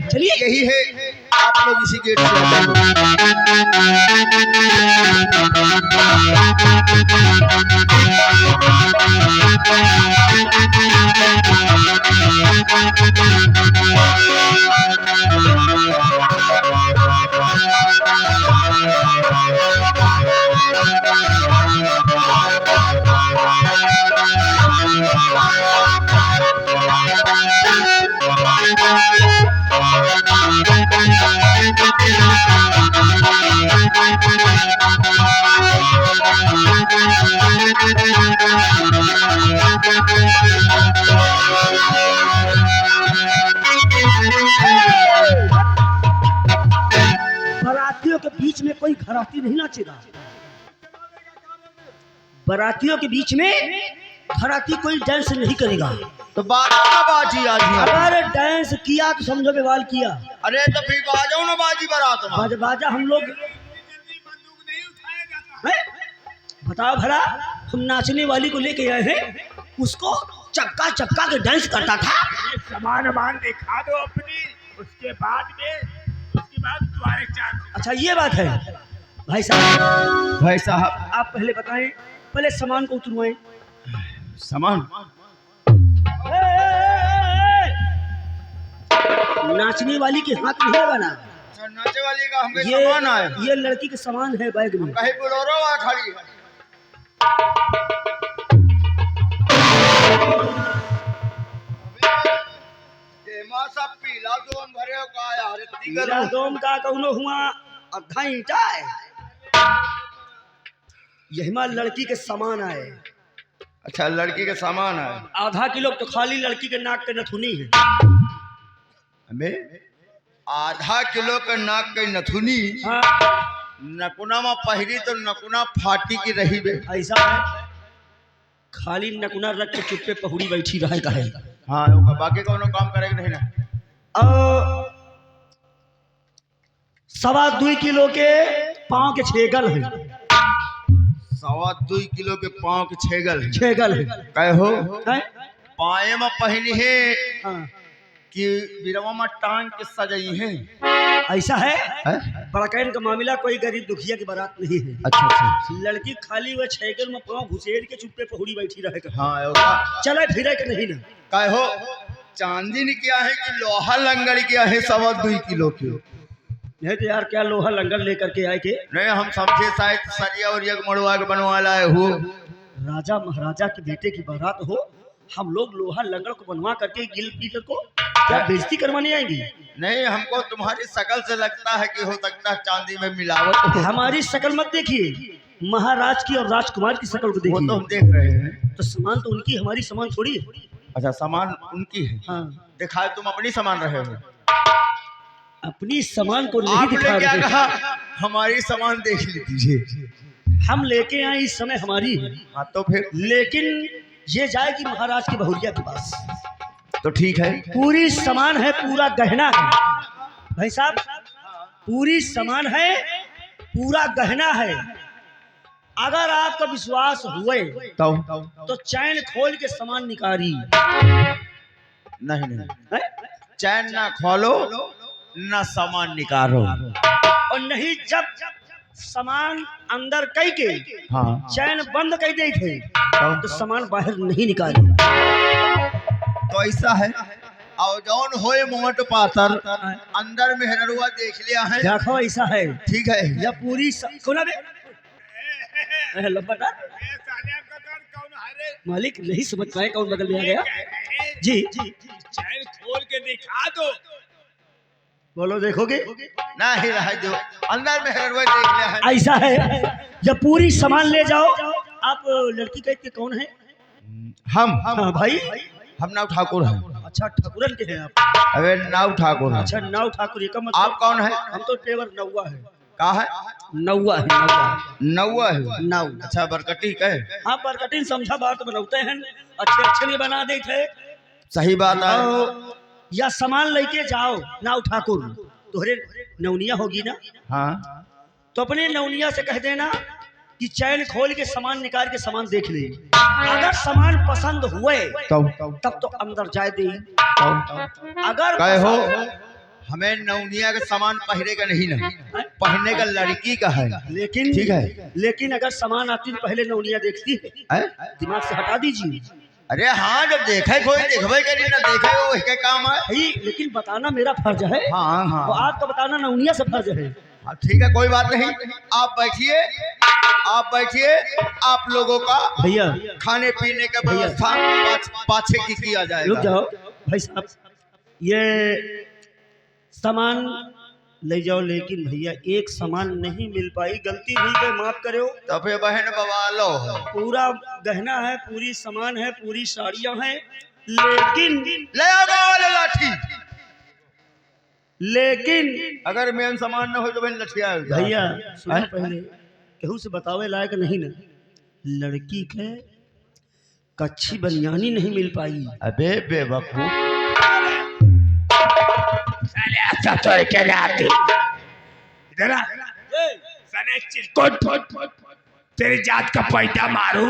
चलिए। यही है, आप लोग इसी गेट से आ बारातियों के बीच में कोई घराती नहीं नाचेगा। बारातियों के बीच में घराती कोई डांस नहीं करेगा। तो बाजो ना बाजी आज यहाँ। अगर डांस किया तो समझो बेवाल किया। अरे तो फिर बाजो ना बाजी बारात में। बाजा हम लोग हैं? बताओ भला, हम नाचने वाली को लेके आए हैं, उसको चक्का चक्का के डांस करता था। सामान वामान दिखा दो अपनी, उसके बाद तुम्हारे चार। अच्छा ये बात है। भाई साहब, भाई साहब, आप पहले बताएं, पहले सामान को उतरवाएं। सामान नाचने वाली के हाथ में है बना। नाचे वाली का हमें सामान आए। ये लड़की के सामान है बैग में। कहीं बोलोरो वहाँ खड़ी है। सब पीला दोम भरे हो का यार, इतनी पीला दोम का कौनो हुआ अद्धा ईंटा है। यही मां लड़की के सामान आए। अच्छा, लड़की के सामान है। आधा किलो तो खाली लड़की के नाक के नथुनी है। हमें आधा किलो के नाक के नथुनी। हाँ। नकुना में पहरी तो नकुना फाटी की रही बे। ऐसा है, खाली नकुना रख के चुप्पे पहुड़ी बैठी रहे का है। हाँ, बाकी कोनो काम करेगा नहीं ना। 2.25 किलो के पाँव के छेगल है। 2.25 किलो के पाँव के छेगल है। छेगल है। कहे हो हैं? पाए में पहनी है हाँ। कि बिरवा में टांग के सजई है। ऐसा है, बड़कैन का मामला कोई गरीब दुखिया की बारात नहीं है। अच्छा अच्छा। लड़की खाली वह छेगल में पाँव घुसेड़ के चुप्पे पहुड़ी बैठी रहे का। हाँ, चले फिरे के नहीं ना। कहे हो चांदी ने क्या है कि लोहा लंगड़ क्या है 2.25 किलो के। नहीं तो यार क्या लोहा लंगर लेकर के आए के। नहीं, हम समझे शायद सरिया और यग मड़वा के बनवा लाए हो। राजा महाराजा के बेटे की बारात हो, हम लोग लोहा लंगड़ को बनवा करके गिल पीटर को क्या बेइज्जती करवाने आएंगी। नहीं, हमको तुम्हारी शकल से लगता है कि हो सकता है चांदी में मिलावट हो। हमारी शकल मत देखिए, महाराज की और राजकुमार की शकल को वो तो हम देखिए। देख रहे हैं। तो सामान तो उनकी, हमारी सामान थोड़ी है। अच्छा, सामान उनकी है। हाँ, दिखाए तुम अपनी सामान रहे हो। अपनी सामान को नहीं आपने दिखा क्या रहे। कहा? हमारी सामान देख लीजिए। हम लेके आए इस समय हमारी है। हाँ, तो फिर लेकिन ये जाएगी महाराज की बहुरिया के पास। तो ठीक है। पूरी सामान है, पूरा गहना है। भाई साहब, पूरी सामान है, पूरा गहना है। अगर आपका विश्वास हुए तो चैन खोल के सामान निकाली। नहीं नहीं, है? चैन ना खोलो ना सामान निकालो। और नहीं, जब सामान अंदर कई के हाँ, चैन बंद कर दे थे तो सामान बाहर नहीं निकाली। तो ऐसा है। और जौन होए मोट पातर अंदर में हररुआ देख लिया है। देखो ऐसा है। ठीक है। या पूरी कोना बे लंबा मालिक नहीं समझ पाए कौन बगल में आ गया। जी जी, चैन खोल के दिखा दो। बोलो, देखोगे? नहीं रहा जो अंदर में हररुआ देख लिया है। ऐसा है, जब पूरी सामान ले जाओ, आप लड़की कहते के कौन है? हम हाँ भाई। हम नाव ठाकुर हैं। अच्छा ठाकुरन के हैं आप? अबे नाव ठाकुर हैं। अच्छा नाव ठाकुर ये का मतलब? आप कौन है? हम तो टेवर नौवा है। कहा है? नौवा है नौवा। नौवा है। नाव। अच्छा बरकटी कहे। हाँ बरकटिन समझा बात बनाते हैं, अच्छे अच्छे नहीं बना देते। सही बात है। या सामान लेके जाओ नाव ठाकुर, तोहरे नौनिया होगी ना? हाँ तो अपने नौनिया से कह देना कि चैन खोल के सामान निकाल के सामान देख ले, अगर सामान पसंद हुए तब तो अंदर जाए दे। अगर कहे हो हमें नौनिया का सामान पहने का नहीं ना, पहनने का लड़की का है। लेकिन ठीक है, लेकिन अगर सामान आती तो पहले नौनिया देखती है, दिमाग से हटा दीजिए। अरे हाँ जब देखे कोई देखबे करी ना देखे वो इसके काम है भाई, लेकिन बताना मेरा फर्ज है। हाँ हाँ तो आपका बताना नौनिया से फर्ज है। हाँ ठीक है कोई बात नहीं। आप बैठिए, आप बैठिए। आप लोगों का भैया खाने पीने का व्यवस्था पाछे की किया रुक जाएगा। जाओ भाई साहब, ये सामान ले जाओ, लेकिन भैया एक सामान नहीं मिल पाई, गलती हुई तो माफ करो। तो फिर बहन बवालो पूरा गहना है, पूरी सामान है, पूरी साड़ियां हैं, लेकिन ले आओ वाले लाठी। लेकिन अगर मेन सामान न हो तो बहन लठिया भैया सुनो, पहले केहू से बतावे लायक नहीं ना, लड़की के कच्ची बनियानी नहीं मिल पाई। अबे बेवकूफ, साले ऐसा तो है क्या आते इधर आ साले चिरकुट तेरी जात का पैदा मारू।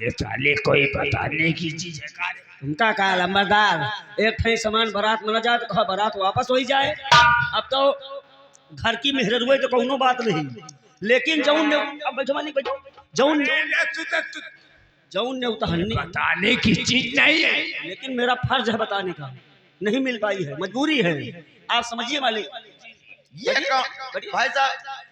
ये साले कोई बताने की चीज है का? उनका कहा लंबरदार एक ठे सामान बारात में न जाए तो कहा बारात वापस हो ही जाए। अब तो घर की मेहरत हुए तो कोनो बात नहीं, लेकिन जौन ने अब बैठवानी बैठो, जौन ने उतहनी बताने की चीज नहीं है, लेकिन मेरा फर्ज है बताने का, नहीं मिल पाई है, मजबूरी है, आप समझिए मालिक। ये भाई साहब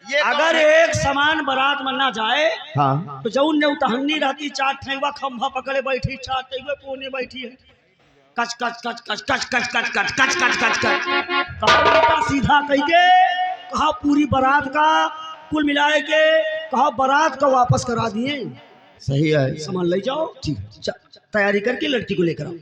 ये अगर एक सामान बारात में ना जाए हाँ तो जौन ने उतहनी रहती, चार ठेवा खंभा पकड़े बैठी, चार ठेवे कोने बैठी है, कच कच कच कच कच कच कच कच कच कच कच कच कहा सीधा कह के कहा पूरी बारात का कुल मिलाए के कहा बारात का वापस करा दिए। सही है। सामान ले जाओ, ठीक तैयारी करके लड़की को लेकर आओ।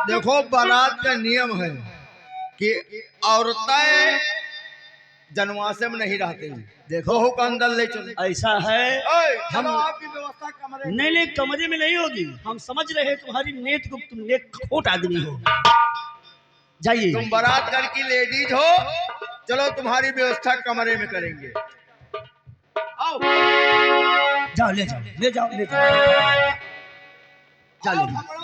देखो बारात का नियम है कि औरतें जनवासे में नहीं रहती। देखो हो का अंदर ले चलो। ऐसा है हम आपकी व्यवस्था कमरे नहीं कमरे में नहीं होगी, हम समझ रहे हैं तुम्हारी नेत को, तुम नेक खोट आदमी हो। जाइए, तुम बारात घर की लेडीज हो, चलो तुम्हारी व्यवस्था कमरे में करेंगे। आओ जाओ ले जाओ ले जाओ ले जाओ जाओ ले जाओ।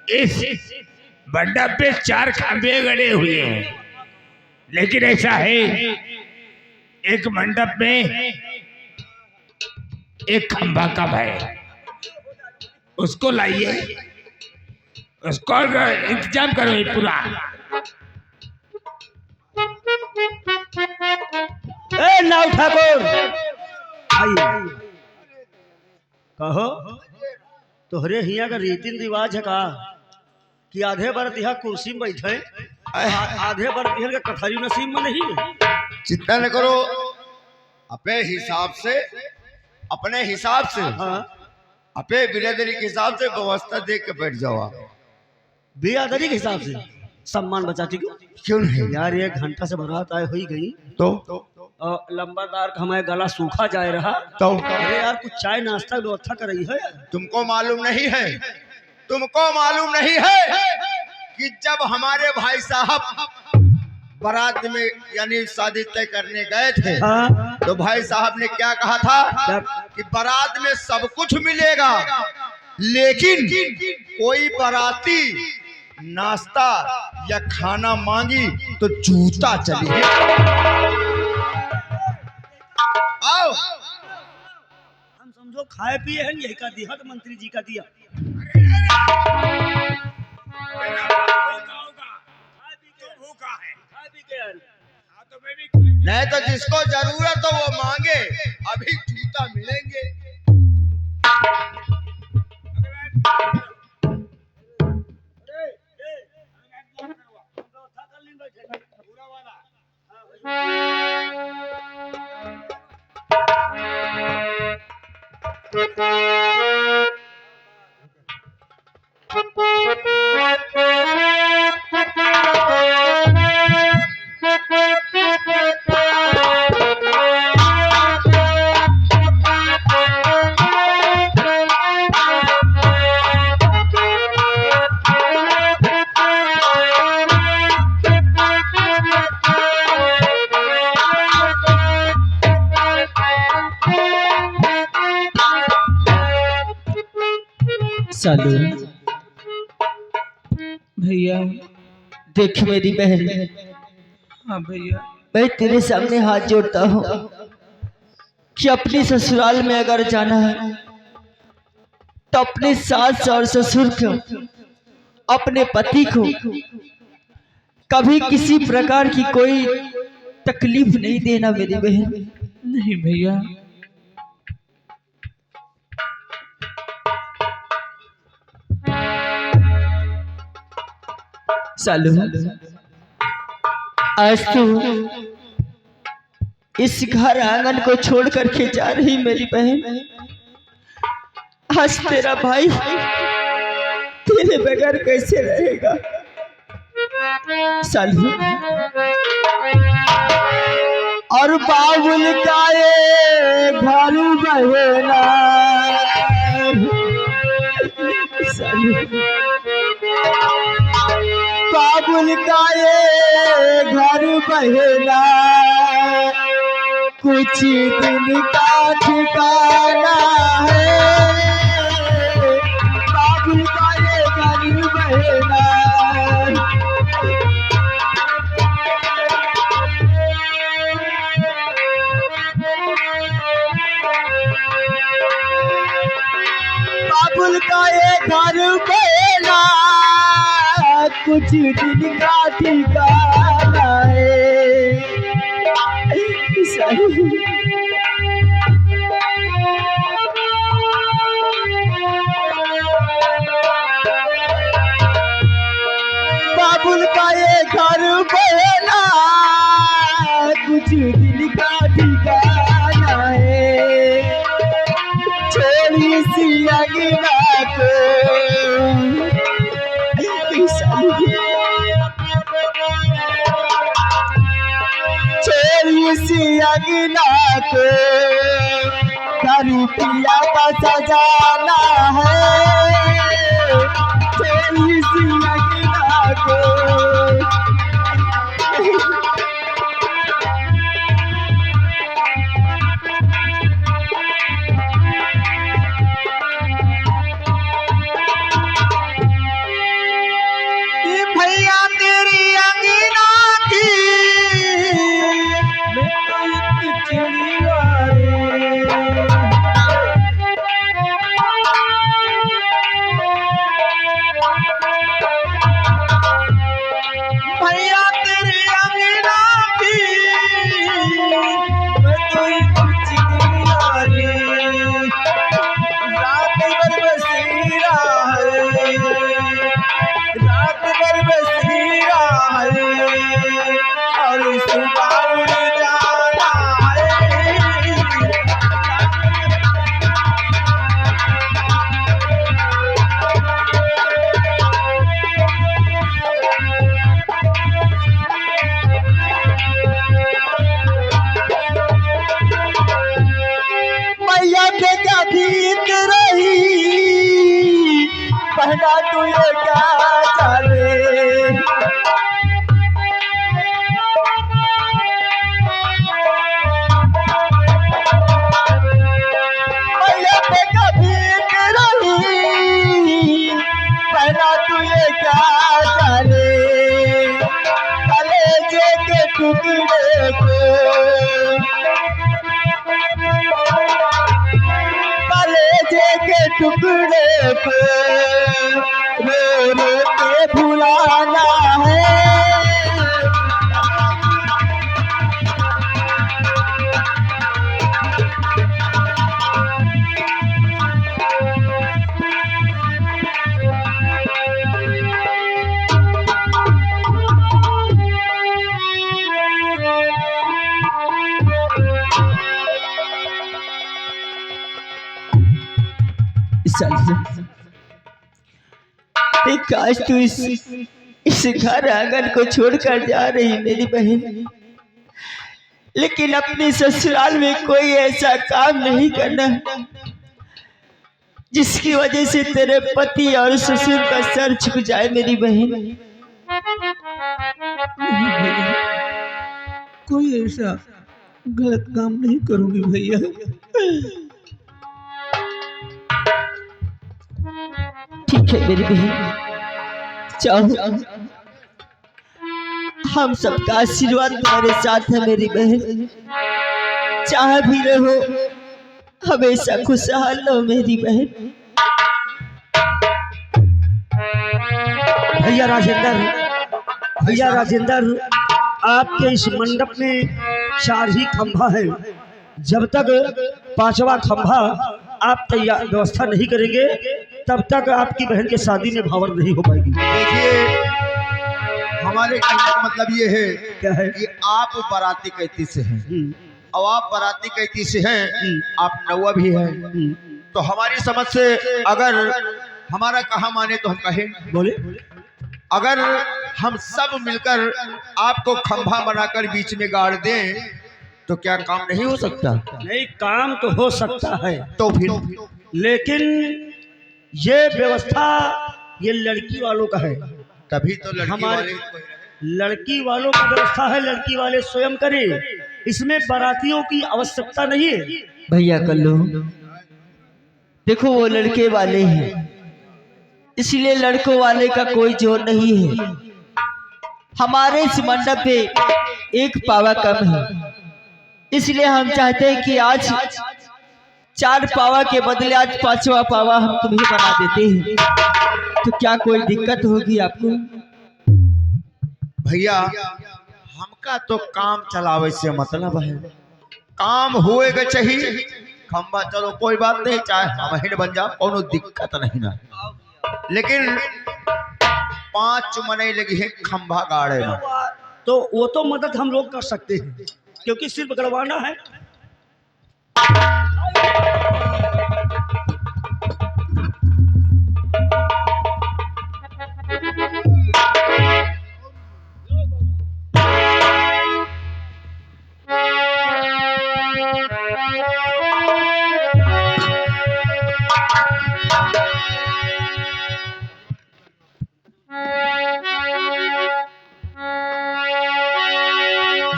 इस मंडप पे 4 खंभे गड़े हुए हैं, लेकिन ऐसा है एक मंडप में एक खंभा कम है, उसको लाइए, उसको इंतजाम करो ये पूरा। ए नाव ठाकुर आइए, कहो तोहरे हिया का रीति रिवाज है का कि आधे बरत यहाँ कुर्सी में बैठे, आधे बरत यहाँ का कथारी नसीब में नहीं है। चिंता न करो, अपने हिसाब से हाँ अपने बिरादरी के हिसाब से व्यवस्था देख के बैठ जाओ। आप बिरादरी के हिसाब से सम्मान बचाती क्यों नहीं यार? 1 घंटा से बारात आए हुई गई तो लंबादार का हमारे गला सूखा जाए रहा, तो अरे यार कुछ चाय नाश्ता व्यवस्था कर रही है। तुमको मालूम नहीं है, तुमको मालूम नहीं है कि जब हमारे भाई साहब बारात में यानी शादी तय करने गए थे, तो भाई साहब ने क्या कहा था कि बारात में सब कुछ मिलेगा लेकिन कोई बाराती नाश्ता या खाना मांगी तो जूता चली। आओ हम समझो खाए पिए हैं, यही का दिया तो मंत्री जी का दिया। नहीं तो जिसको जरूरत हो वो मांगे, अभी जूता मिलेंगे। सालू भैया। देख मेरी बहन, हाँ भैया। मैं तेरे सामने हाथ जोड़ता हूँ कि अपने ससुराल में अगर जाना है तो अपने सास और ससुर को, अपने पति को कभी किसी प्रकार की कोई तकलीफ नहीं देना मेरी बहन। नहीं भैया। सालू आज तू इस घर आंगन को छोड़ करके जा रही मेरी बहन। आज तेरा भाई तेरे बगैर कैसे रहेगा सालू। और बाबुल का ये घर बहेना सालू, बाबुल का ये घर बहेना कुछ दिन का ठिकाना है। बाबुल का ये घर बहेना बाबुल का ये घर बहेना कुछ दिन का ठिकाना है। बाबुल का ये घर बहेना कुछ दिन का ठिकाना है। छोड़ी सी अंगना को छोड़ी सी अंगना को घर पिया का सजाना है। छोड़ी सी अंगना को भैया तेरी अंगना की भैया टुकड़े को रो रो के भुलाना है। काश तू इस घर आंगन को छोड़कर जा रही मेरी बहन, लेकिन अपने ससुराल में कोई ऐसा काम नहीं करना जिसकी वजह से तेरे पति और ससुर का सर झुक जाए मेरी बहन। कोई ऐसा गलत काम नहीं करूंगी भैया। ठीक है मेरी बहन, चाहो हम सबका आशीर्वाद तुम्हारे साथ है मेरी बहन। चाह भी रहो हमेशा खुशहाल रहो मेरी बहन। भैया राजेंद्र, आपके इस मंडप में 4 ही खंभा है। जब तक 5वां खंभा आप तैयार व्यवस्था नहीं करेंगे तब तक आपकी बहन के शादी में भावर नहीं हो पाएगी। देखिए, हमारे कहने का मतलब ये है क्या है कि आप बाराती कैती से हैं और आप बाराती कैती से हैं, आप नौवा भी हैं। तो हमारी समझ से अगर हमारा कहा माने तो हम कहें, बोले, अगर हम सब मिलकर आपको खंभा बनाकर बीच में गाड़ दें तो क्या काम नहीं हो सकता? नहीं, काम तो हो सकता है, तो फिर लेकिन ये व्यवस्था ये लड़की वालों का है। तभी तो हमारे लड़की वालों का व्यवस्था है, लड़की वाले स्वयं करें, इसमें बारातियों की आवश्यकता नहीं है। भैया कल्लू, देखो वो लड़के वाले हैं, इसलिए लड़कों वाले का कोई जोर नहीं है। हमारे इस मंडप पे 1 पावा कम है, इसलिए हम चाहते हैं कि आज 4 पावा के बदले आज 5वां पावा हम तुम्हें बना देते हैं। तो क्या कोई दिक्कत होगी आपको? भैया, हमका तो काम चलावे से मतलब है, काम होएगा चाहिए। खंबा चलो कोई बात नहीं, चाहे हम ही बन जाओ, कोनो दिक्कत नहीं ना, लेकिन 5 मने लगी है खंबा गाड़े में। तो वो तो मदद हम लोग कर सकते हैं, क्योंकि सिर्फ गड़वाना है।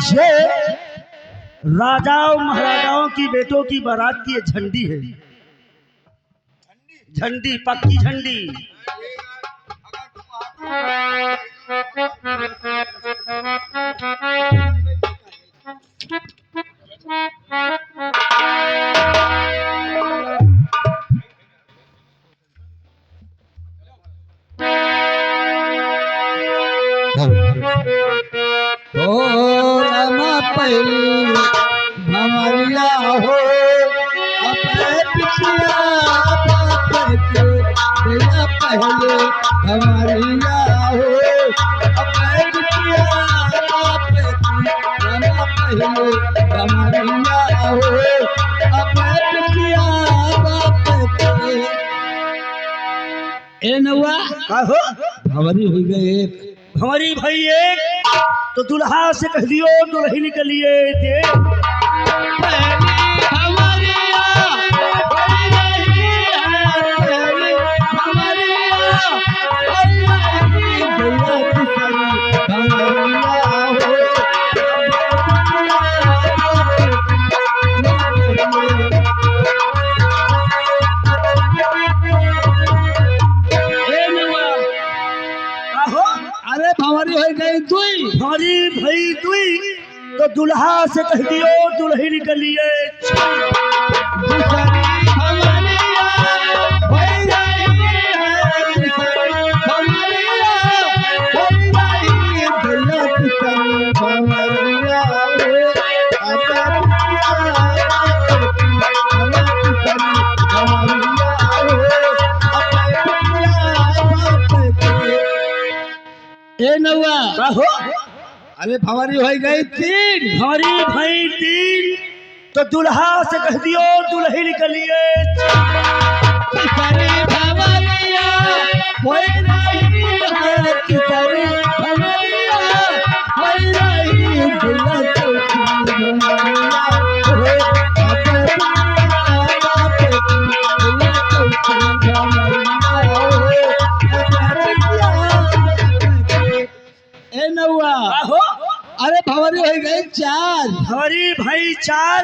ये राजाओं महाराजाओं की बेटों की बारात की झंडी है, झंडी, पक्की झंडी। भंवरिया हो अपने पिछला भैया पहले भंवरिया हो अपने पिछला पहले भंवरिया हो अपने पिछला ए नौआ का हो भंवरी हो गए एक, हमारी भाई एक, तो दुल्हा से कह दियो दुल्हन के लिए दे। अरे भंवरी हो गई दुई, हमारी भाई दुई, तो दुल्हा से कह दियो दुल्हन के लिए। भंवरिया नौआ कहो अरे भंवरी हो गई 3। हमारी भाई 3 तो दुल्हा से कह दियो दुल्ही निकलिए। किसरी भंवरिया होई रही है, किसरी भंवरिया होई रही है, दुल्हा चौकी भंवरिया होए, अपने दुल्हा पे दुल्हा चौकी भंवरिया होए, अपने दुल्हा। ए नौआ कहो अरे भंवरी हो गई 4। हमारी भाई 4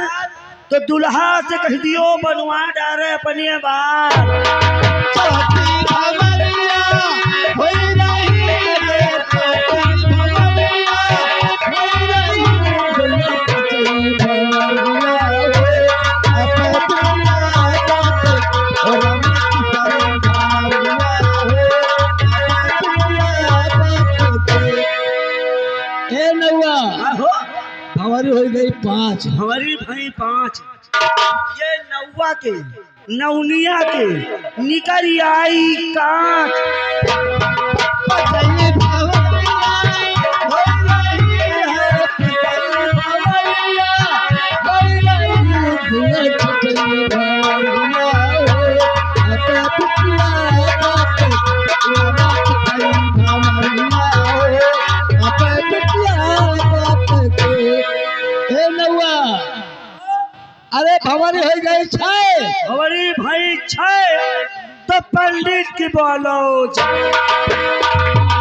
तो दुल्हा से कह दियो बनवा डारे अपनी बात। चौकी भंवरिया होई रही है, चौकी भंवरिया होई रही है, दुल्हा चौकी भंवरिया होए, अपने दुल्हा पे और हम किसरी भंवरिया होए, अपने दुल्हा पे। ए नौआ कहो भंवरी हो गई 5। हमारी भाई 5 ये नौवा के नौनिया के निकल आई कांच। किसरी भंवरिया होई रही है, किसरी भंवरिया होई रही है, दुल्हा चौकी भंवरिया होए, अपने दुल्हा पे दुल्हा चौकी भंवरिया होए, अपने दुल्हा पे। ए नौआ अरे भंवरी हो गई 6। हमारी भाई 6 तो पंडित की बोलो।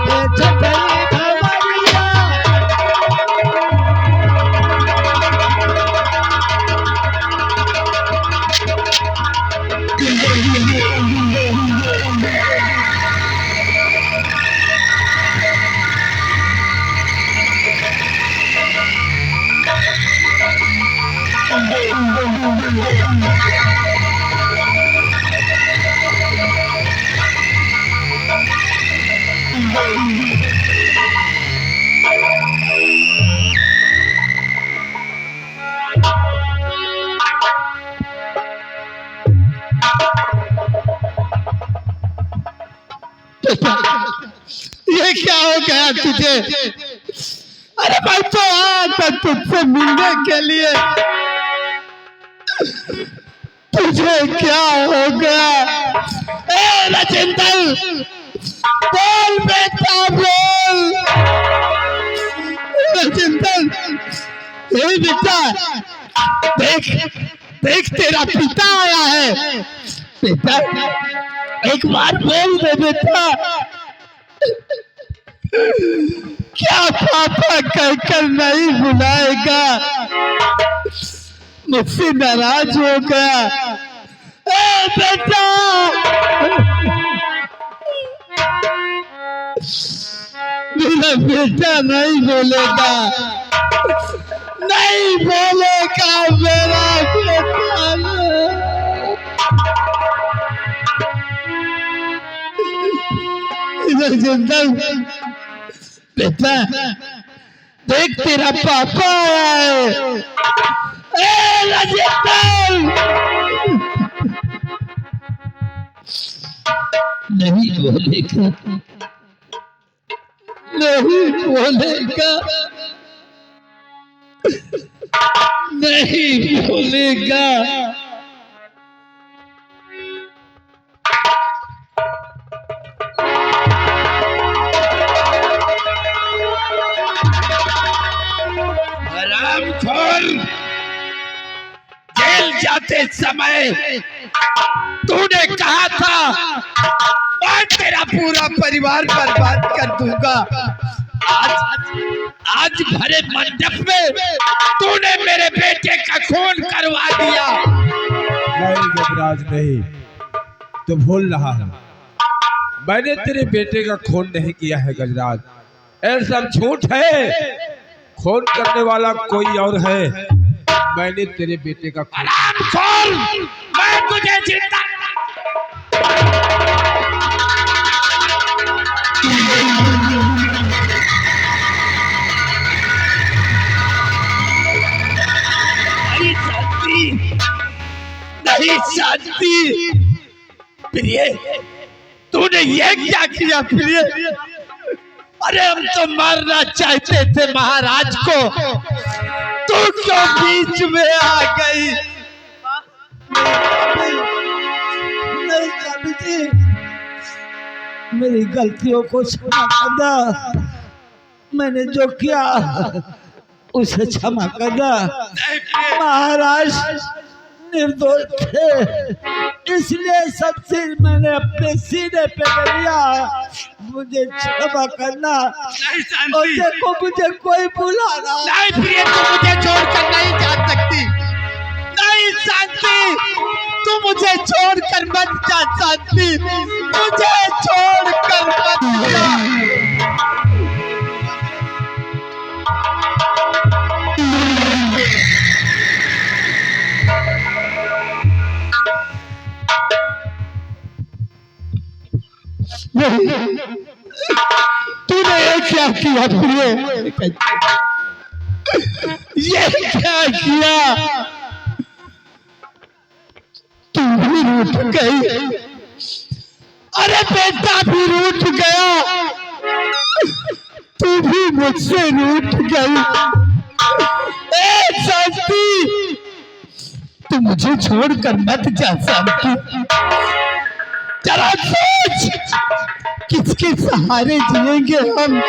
ए छतरी भंवरिया ये क्या हो गया तुझे? अरे मैं तो आया था तुझसे मिलने के लिए, तुझे क्या हो गया? ए राजेंद्र बोल बेटा बोल। राजेंद्र ए बेटा देख देख तेरा पिता आया है। बेटा एक बार बोल दे बेटा, क्या पापा कहकर नहीं बुलाएगा? मुझसे नाराज हो गया। ए बेटा मेरा बेटा नहीं बोलेगा, नहीं बोलेगा मेरा बेटा नहीं। बेटा देख तेरा पापा आया है। ए राजेंद्र नहीं बोलेगा, नहीं बोलेगा, नहीं बोलेगा। हरामखोर, जेल जाते समय तूने कहा था मैं तेरा पूरा परिवार बर्बाद कर दूंगा। आज भरे मंडप में तूने मेरे बेटे का खून करवा दिया। नहीं गजराज नहीं, तो भूल रहा है, मैंने तेरे बेटे का खून नहीं किया है गजराज, ऐसा झूठ है। खून करने वाला कोई और है, मैंने तेरे बेटे का खून। हरामखोर, मैं तुझे जिंदा नहीं शांति। प्रिय, तूने ये क्या किया प्रिय? अरे हम तो मारना चाहते थे महाराज को, तू क्यों बीच में आ गई? नहीं चाबी जी, मेरी गलतियों को क्षमा करना, मैंने जो किया उसे क्षमा करना। महाराज निर्दोष थे, इसलिए सब चीज मैंने अपने सीने पे ले लिया, मुझे क्षमा करना। और देखो मुझे कोई बुलाना नहीं प्रिय, तू मुझे छोड़कर नहीं जा सकती। नहीं शांति, तू मुझे छोड़कर मत जा शांति, मुझे छोड़कर मत जा। तूने ये क्या किया प्रिय? ये क्या किया? तू भी रूठ गई। अरे बेटा भी रूठ गया, तू भी मुझसे रूठ गई। ए शांति, तू मुझे छोड़कर मत जा शांति। जरा सोच, किसके सहारे जिएंगे हम,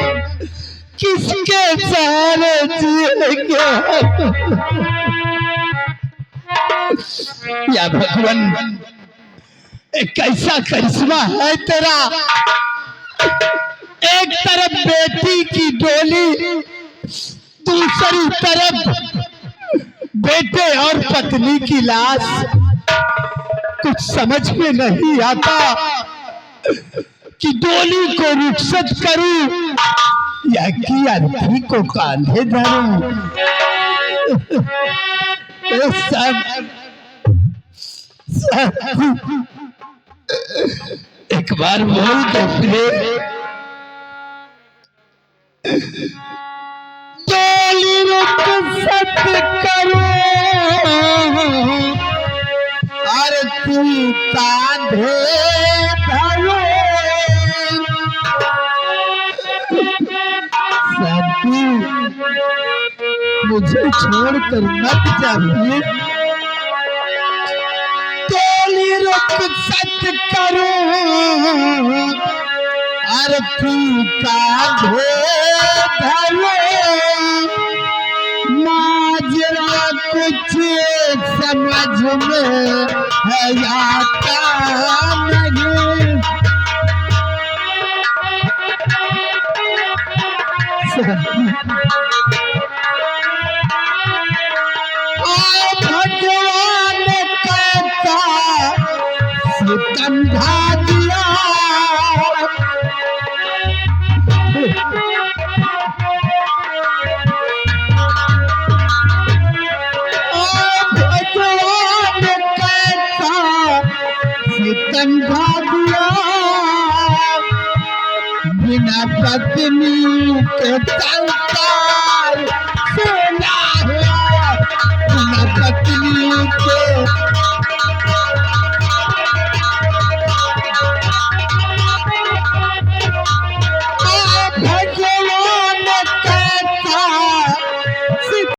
किसके सहारे जिएंगे हम? या भगवान, एक कैसा करिश्मा है तेरा। एक तरफ बेटी की डोली, दूसरी तरफ बेटे और पत्नी की लाश। कुछ समझ में नहीं आता कि डोली को रुखसत करूं या कि अर्थी को कांधे धरूं। एक बार बोल दो प्रिय। डोली रुखसत करूं और तू कांधे धरो। शांति, मुझे छोड़कर मत जाइए। डोली रुखसत करूं और तू कांधे धरो। माजरा कुछ समझ में है आता नहीं। भगवान कहता सितम ढा दिया। सितम ढा दिया, बिना पत्नी के चलता